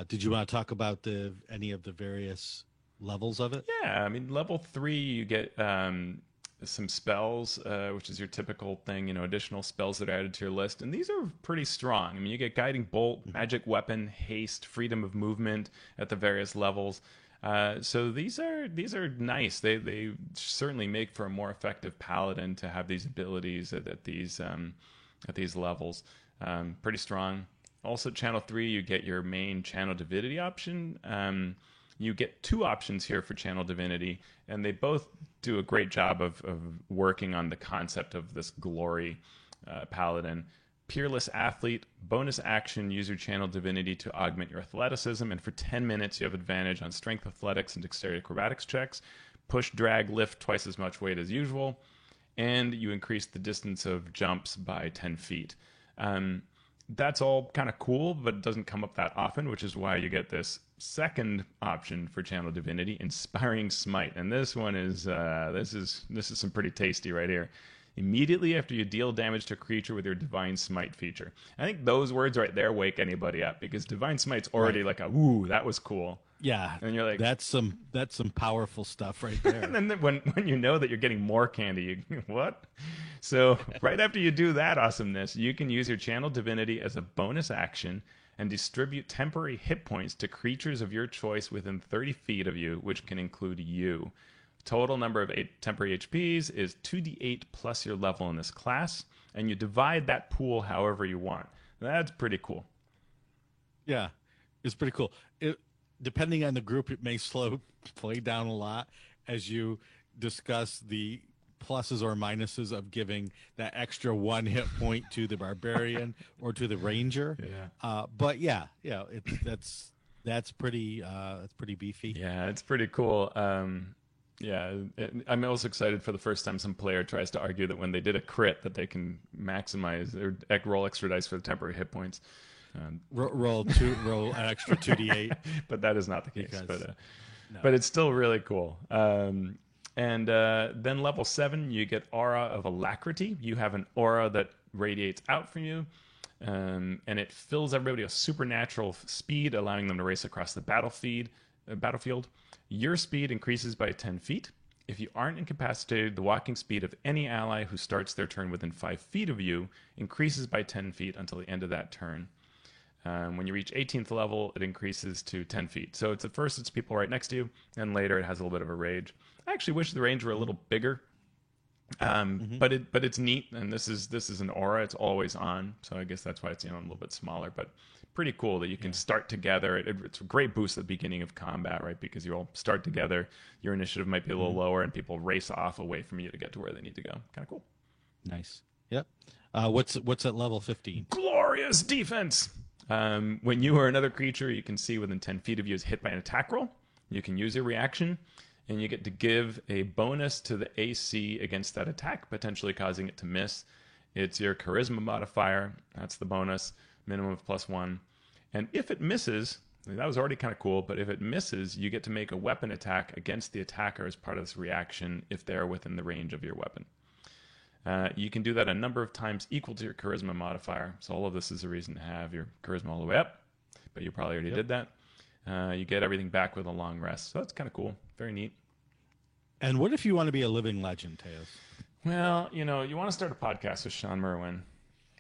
Did you want to talk about any of the various levels of it? Yeah, I mean, level 3, you get some spells, which is your typical thing, additional spells that are added to your list. And these are pretty strong. I mean, you get Guiding Bolt, Magic Weapon, Haste, Freedom of Movement at the various levels. So these are nice. They certainly make for a more effective paladin to have these abilities at these levels. Pretty strong. Also, Channel 3, you get your main Channel Divinity option. You get two options here for Channel Divinity, and they both do a great job of working on the concept of this glory paladin. Peerless Athlete, bonus action, use your Channel Divinity to augment your athleticism, and for 10 minutes you have advantage on strength, athletics, and dexterity acrobatics checks. Push, drag, lift twice as much weight as usual, and you increase the distance of jumps by 10 feet. That's all kind of cool, but it doesn't come up that often, which is why you get this second option for Channel Divinity, Inspiring Smite. And this one is this is some pretty tasty right here. Immediately after you deal damage to a creature with your Divine Smite feature. I think those words right there wake anybody up, because Divine Smite's already like a, ooh, that was cool. Yeah, and you're like, that's some powerful stuff right there. And then when you know that you're getting more candy, what? So right after you do that awesomeness, you can use your Channel Divinity as a bonus action and distribute temporary hit points to creatures of your choice within 30 feet of you, which can include you. Total number of temporary HPs is 2d8 plus your level in this class, and you divide that pool however you want. That's pretty cool. Yeah, it's pretty cool. Depending on the group, it may slow play down a lot as you discuss the pluses or minuses of giving that extra one hit point to the barbarian or to the ranger. Yeah. But that's pretty beefy. Yeah, it's pretty cool. Yeah, I'm also excited for the first time some player tries to argue that when they did a crit that they can maximize or roll extra dice for the temporary hit points. Roll an extra 2d8. But that is not the case. But it's still really cool. And then level 7, you get Aura of Alacrity. You have an aura that radiates out from you, and it fills everybody with supernatural speed, allowing them to race across the battlefield. Your speed increases by 10 feet. If you aren't incapacitated, the walking speed of any ally who starts their turn within 5 feet of you increases by 10 feet until the end of that turn. When you reach 18th level, it increases to 10 feet. So at first it's people right next to you, and later it has a little bit of a range. I actually wish the range were a little bigger, but it's neat. And this is an aura; it's always on. So I guess that's why it's a little bit smaller, but pretty cool that you can start together. It's a great boost at the beginning of combat, right? Because you all start together. Your initiative might be a little lower, and people race off away from you to get to where they need to go. Kind of cool. Nice. Yep. What's at level 15? Glorious defense. When you or another creature you can see within 10 feet of you is hit by an attack roll, you can use your reaction, and you get to give a bonus to the AC against that attack, potentially causing it to miss. It's your charisma modifier. That's the bonus, minimum of +1. And if it misses, that was already kind of cool, but if it misses, you get to make a weapon attack against the attacker as part of this reaction if they're within the range of your weapon. You can do that a number of times equal to your charisma modifier. So all of this is a reason to have your charisma all the way up, but you probably already did that. You get everything back with a long rest. So that's kind of cool. Very neat. And what if you want to be a living legend, Teos? Well, you want to start a podcast with Sean Merwin.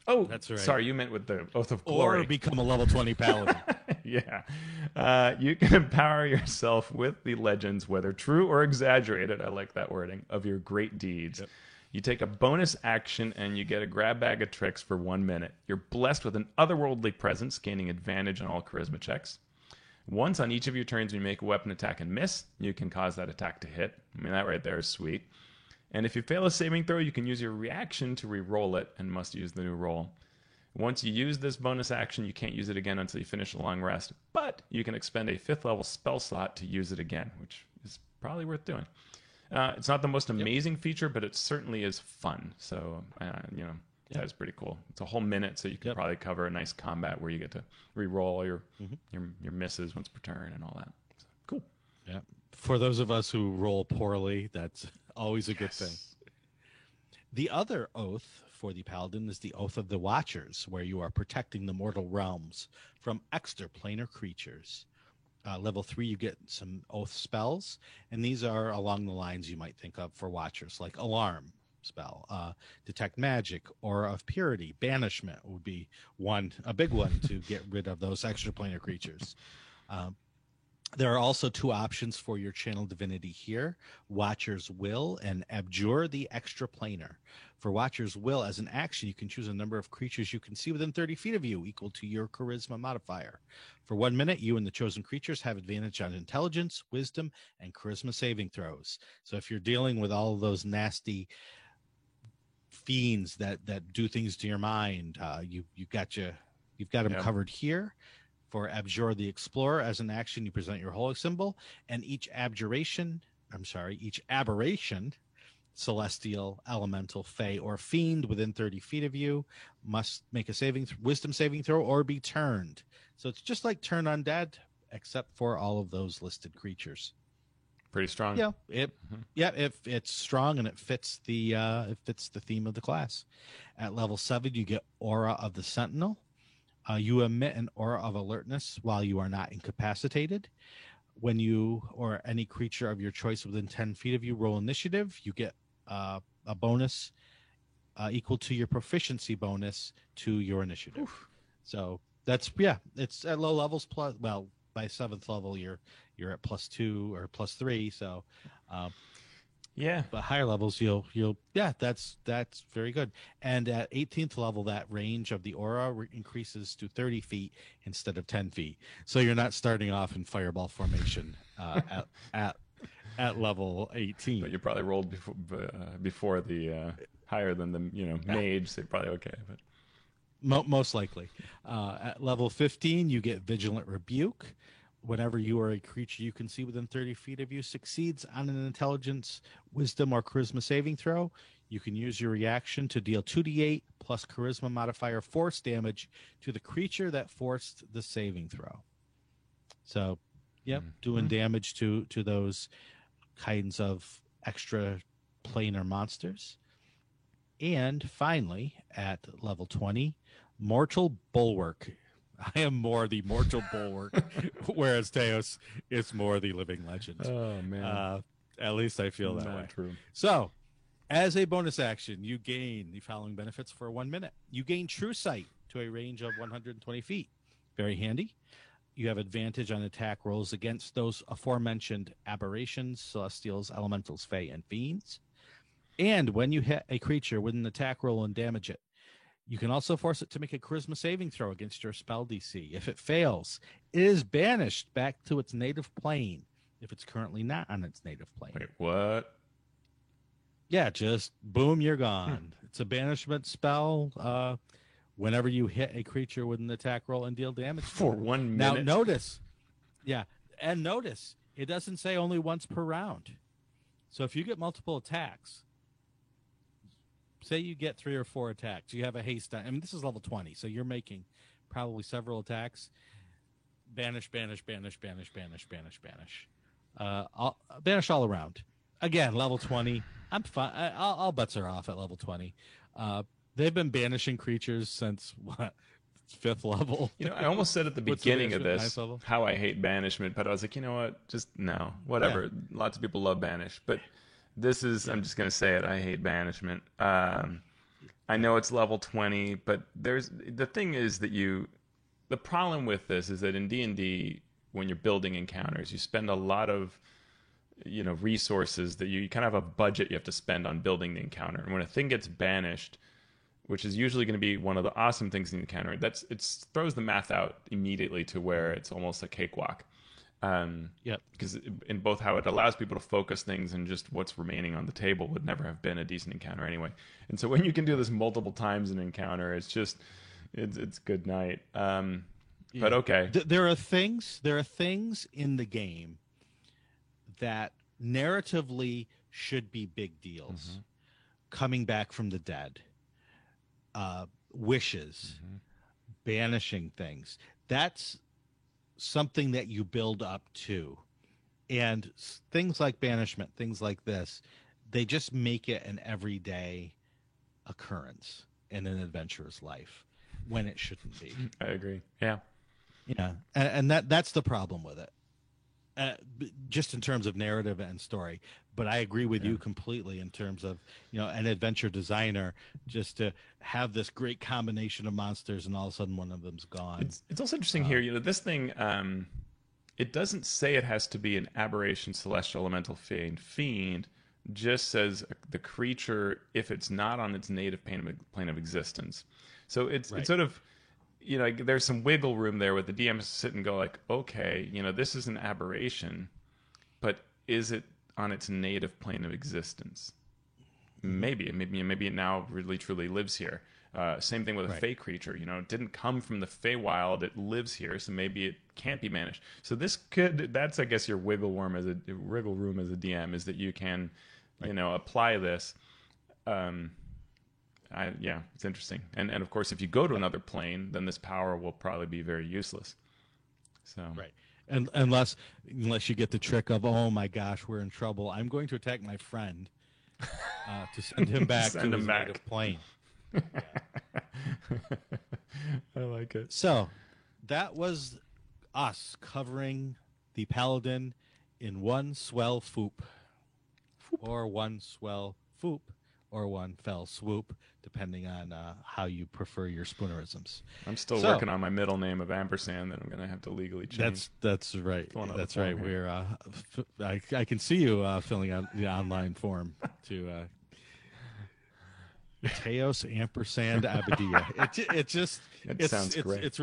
Oh, that's right. Sorry, you meant with the Oath of Glory. Or become a level 20 paladin. Yeah. You can empower yourself with the legends, whether true or exaggerated, I like that wording, of your great deeds. Yep. You take a bonus action and you get a grab bag of tricks for 1 minute. You're blessed with an otherworldly presence, gaining advantage on all charisma checks. Once on each of your turns, when you make a weapon attack and miss, you can cause that attack to hit. I mean, that right there is sweet. And if you fail a saving throw, you can use your reaction to re-roll it and must use the new roll. Once you use this bonus action, you can't use it again until you finish a long rest, but you can expend a 5th level spell slot to use it again, which is probably worth doing. It's not the most amazing feature, but it certainly is fun. So, that's pretty cool. It's a whole minute, so you can probably cover a nice combat where you get to re-roll all your misses once per turn and all that. So, cool. Yeah. For those of us who roll poorly, that's always a good thing. The other oath for the Paladin is the Oath of the Watchers, where you are protecting the mortal realms from extraplanar creatures. Level 3, you get some oath spells, and these are along the lines you might think of for Watchers, like Alarm spell, Detect Magic, Aura of Purity, Banishment would be a big one to get rid of those extraplanar creatures. There are also 2 options for your channel divinity here, Watcher's Will and Abjure the Extraplanar. For Watcher's Will, as an action, you can choose a number of creatures you can see within 30 feet of you, equal to your charisma modifier. For 1 minute, you and the chosen creatures have advantage on intelligence, wisdom, and charisma saving throws. So if you're dealing with all of those nasty fiends that do things to your mind, you've got them covered here. For Abjure the Explorer, as an action, you present your holy symbol, and each aberration, celestial, elemental, fey, or fiend within 30 feet of you must make a wisdom saving throw or be turned. So it's just like Turn Undead, except for all of those listed creatures. Pretty strong. Yeah, it's strong and it fits the theme of the class. At level 7, you get Aura of the Sentinel. You emit an aura of alertness while you are not incapacitated. When you or any creature of your choice within 10 feet of you roll initiative, you get a bonus equal to your proficiency bonus to your initiative. Oof. So that's it's at low levels plus. Well, by 7th level, you're at +2 or +3. So. But higher levels, you'll that's very good. And at 18th level, that range of the aura increases to 30 feet instead of 10 feet. So you're not starting off in fireball formation at level 18. But you probably rolled before the higher than the mage, so you're probably okay. But most likely, at level 15, you get Vigilant Rebuke. Whenever you or a creature you can see within 30 feet of you succeeds on an intelligence, wisdom, or charisma saving throw, you can use your reaction to deal 2d8 plus charisma modifier force damage to the creature that forced the saving throw. So, doing damage to those kinds of extra planar monsters. And finally, at level 20, Mortal Bulwark. I am more the Mortal Bulwark, whereas Teos is more the Living Legend. Oh, man. At least I feel that way. True. So, as a bonus action, you gain the following benefits for 1 minute. You gain True Sight to a range of 120 feet. Very handy. You have advantage on attack rolls against those aforementioned aberrations, celestials, elementals, fae, and fiends. And when you hit a creature with an attack roll and damage it, you can also force it to make a charisma saving throw against your spell DC. If it fails, it is banished back to its native plane if it's currently not on its native plane. Wait, what? Yeah, just boom, you're gone. It's a banishment spell whenever you hit a creature with an attack roll and deal damage. For 1 minute. Now, notice, it doesn't say only once per round. So if you get multiple attacks, say you get 3 or 4 attacks, you have a haste on. I mean, this is level 20, so you're making probably several attacks. Banish, banish, banish, banish, banish, banish, banish. Banish all around. Again, level 20. I'm fine. All bets are off at level 20. They've been banishing creatures since what? 5th level. I almost said at the beginning of this how I hate banishment, but I was like, you know what? Just no, whatever. Yeah. Lots of people love banish, but this is, I'm just going to say it, I hate banishment. I know it's level 20, but the thing is that the problem with this is that in D&D, when you're building encounters, you spend a lot of resources that you kind of have a budget you have to spend on building the encounter. And when a thing gets banished, which is usually going to be one of the awesome things in the encounter, it throws the math out immediately to where it's almost a cakewalk. Yep. Because in both how it allows people to focus things and just what's remaining on the table would never have been a decent encounter anyway. And so when you can do this multiple times in an encounter, it's good night. But okay. There are things in the game that narratively should be big deals. Mm-hmm. Coming back from the dead, wishes, Mm-hmm. banishing things. That's something that you build up to. And things like banishment, things like this, they just make it an everyday occurrence in an adventurer's life when it shouldn't be. I agree. Yeah. Yeah, and that's the problem with it, just in terms of narrative and story. But I agree with you completely in terms of an adventure designer, just to have this great combination of monsters and all of a sudden one of them's gone. It's also interesting here. This thing, it doesn't say it has to be an aberration, celestial, elemental, fiend. Just says the creature if it's not on its native plane of existence. So it's sort of. There's some wiggle room there with the DM to sit and go like, okay, this is an aberration, but is it on its native plane of existence? Maybe it now really truly lives here. Same thing with a Fey creature. It didn't come from the Feywild; it lives here, so maybe it can't be banished. So that's I guess your wiggle room as a DM is that you can, apply this. It's interesting. And of course, if you go to another plane, then this power will probably be very useless. So right. And unless you get the trick of, oh my gosh, we're in trouble, I'm going to attack my friend to send him back to his native plane. I like it. So that was us covering the Paladin in one swell foop. Or one swell foop. Or one fell swoop, depending on how you prefer your spoonerisms. I'm still working on my middle name of Ampersand that I'm going to have to legally change. That's right. That's right. We're I can see you filling out the online form to Teos Ampersand Abadia. It sounds great. It's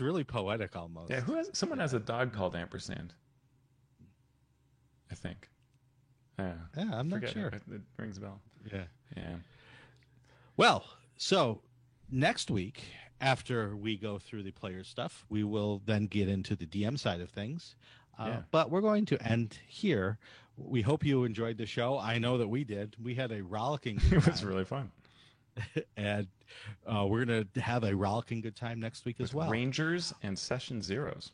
really poetic almost. Yeah. Someone has a dog called Ampersand, I think. Yeah, I'm not sure. It rings a bell. Yeah. Well, so next week, after we go through the player stuff, we will then get into the DM side of things. But we're going to end here. We hope you enjoyed the show. I know that we did. We had a rollicking good time. It was really fun. And we're going to have a rollicking good time next week as well. Rangers and Session Zeros.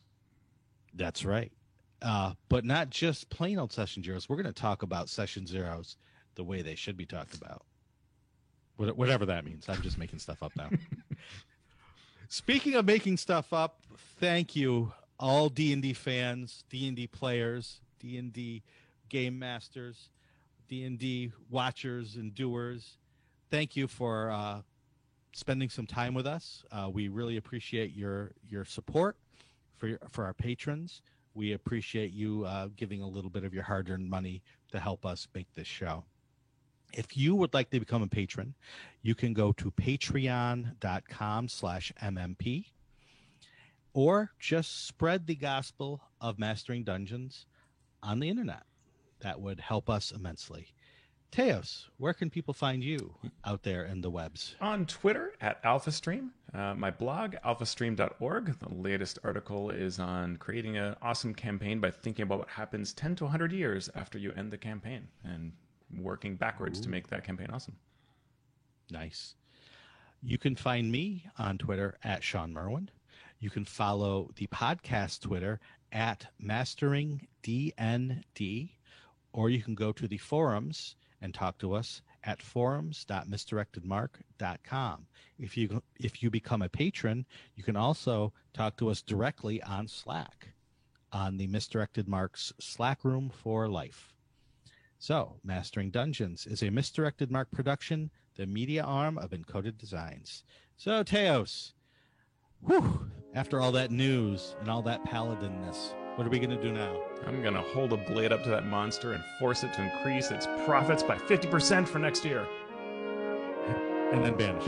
That's right. But not just plain old Session Zeros. We're going to talk about Session Zeros the way they should be talked about. Whatever that means. I'm just making stuff up now. Speaking of making stuff up, thank you, all D&D fans, D&D players, D&D game masters, D&D watchers and doers. Thank you for spending some time with us. We really appreciate your support for our patrons. We appreciate you giving a little bit of your hard-earned money to help us make this show. If you would like to become a patron, you can go to patreon.com/MMP or just spread the gospel of Mastering Dungeons on the internet. That would help us immensely. Teos, where can people find you out there in the webs? On Twitter at AlphaStream. My blog, alphastream.org. The latest article is on creating an awesome campaign by thinking about what happens 10 to 100 years after you end the campaign and working backwards to make that campaign awesome. Nice. You can find me on Twitter at Sean Merwin. You can follow the podcast Twitter at MasteringDND, or you can go to the forums and talk to us at forums.misdirectedmark.com. If you become a patron, you can also talk to us directly on Slack, on the Misdirected Mark's Slack room for life. So, Mastering Dungeons is a Misdirected Mark production, the media arm of Encoded Designs. So, Teos, after all that news and all that paladinness, What are we going to do now? I'm going to hold a blade up to that monster and force it to increase its profits by 50% for next year. And then banish.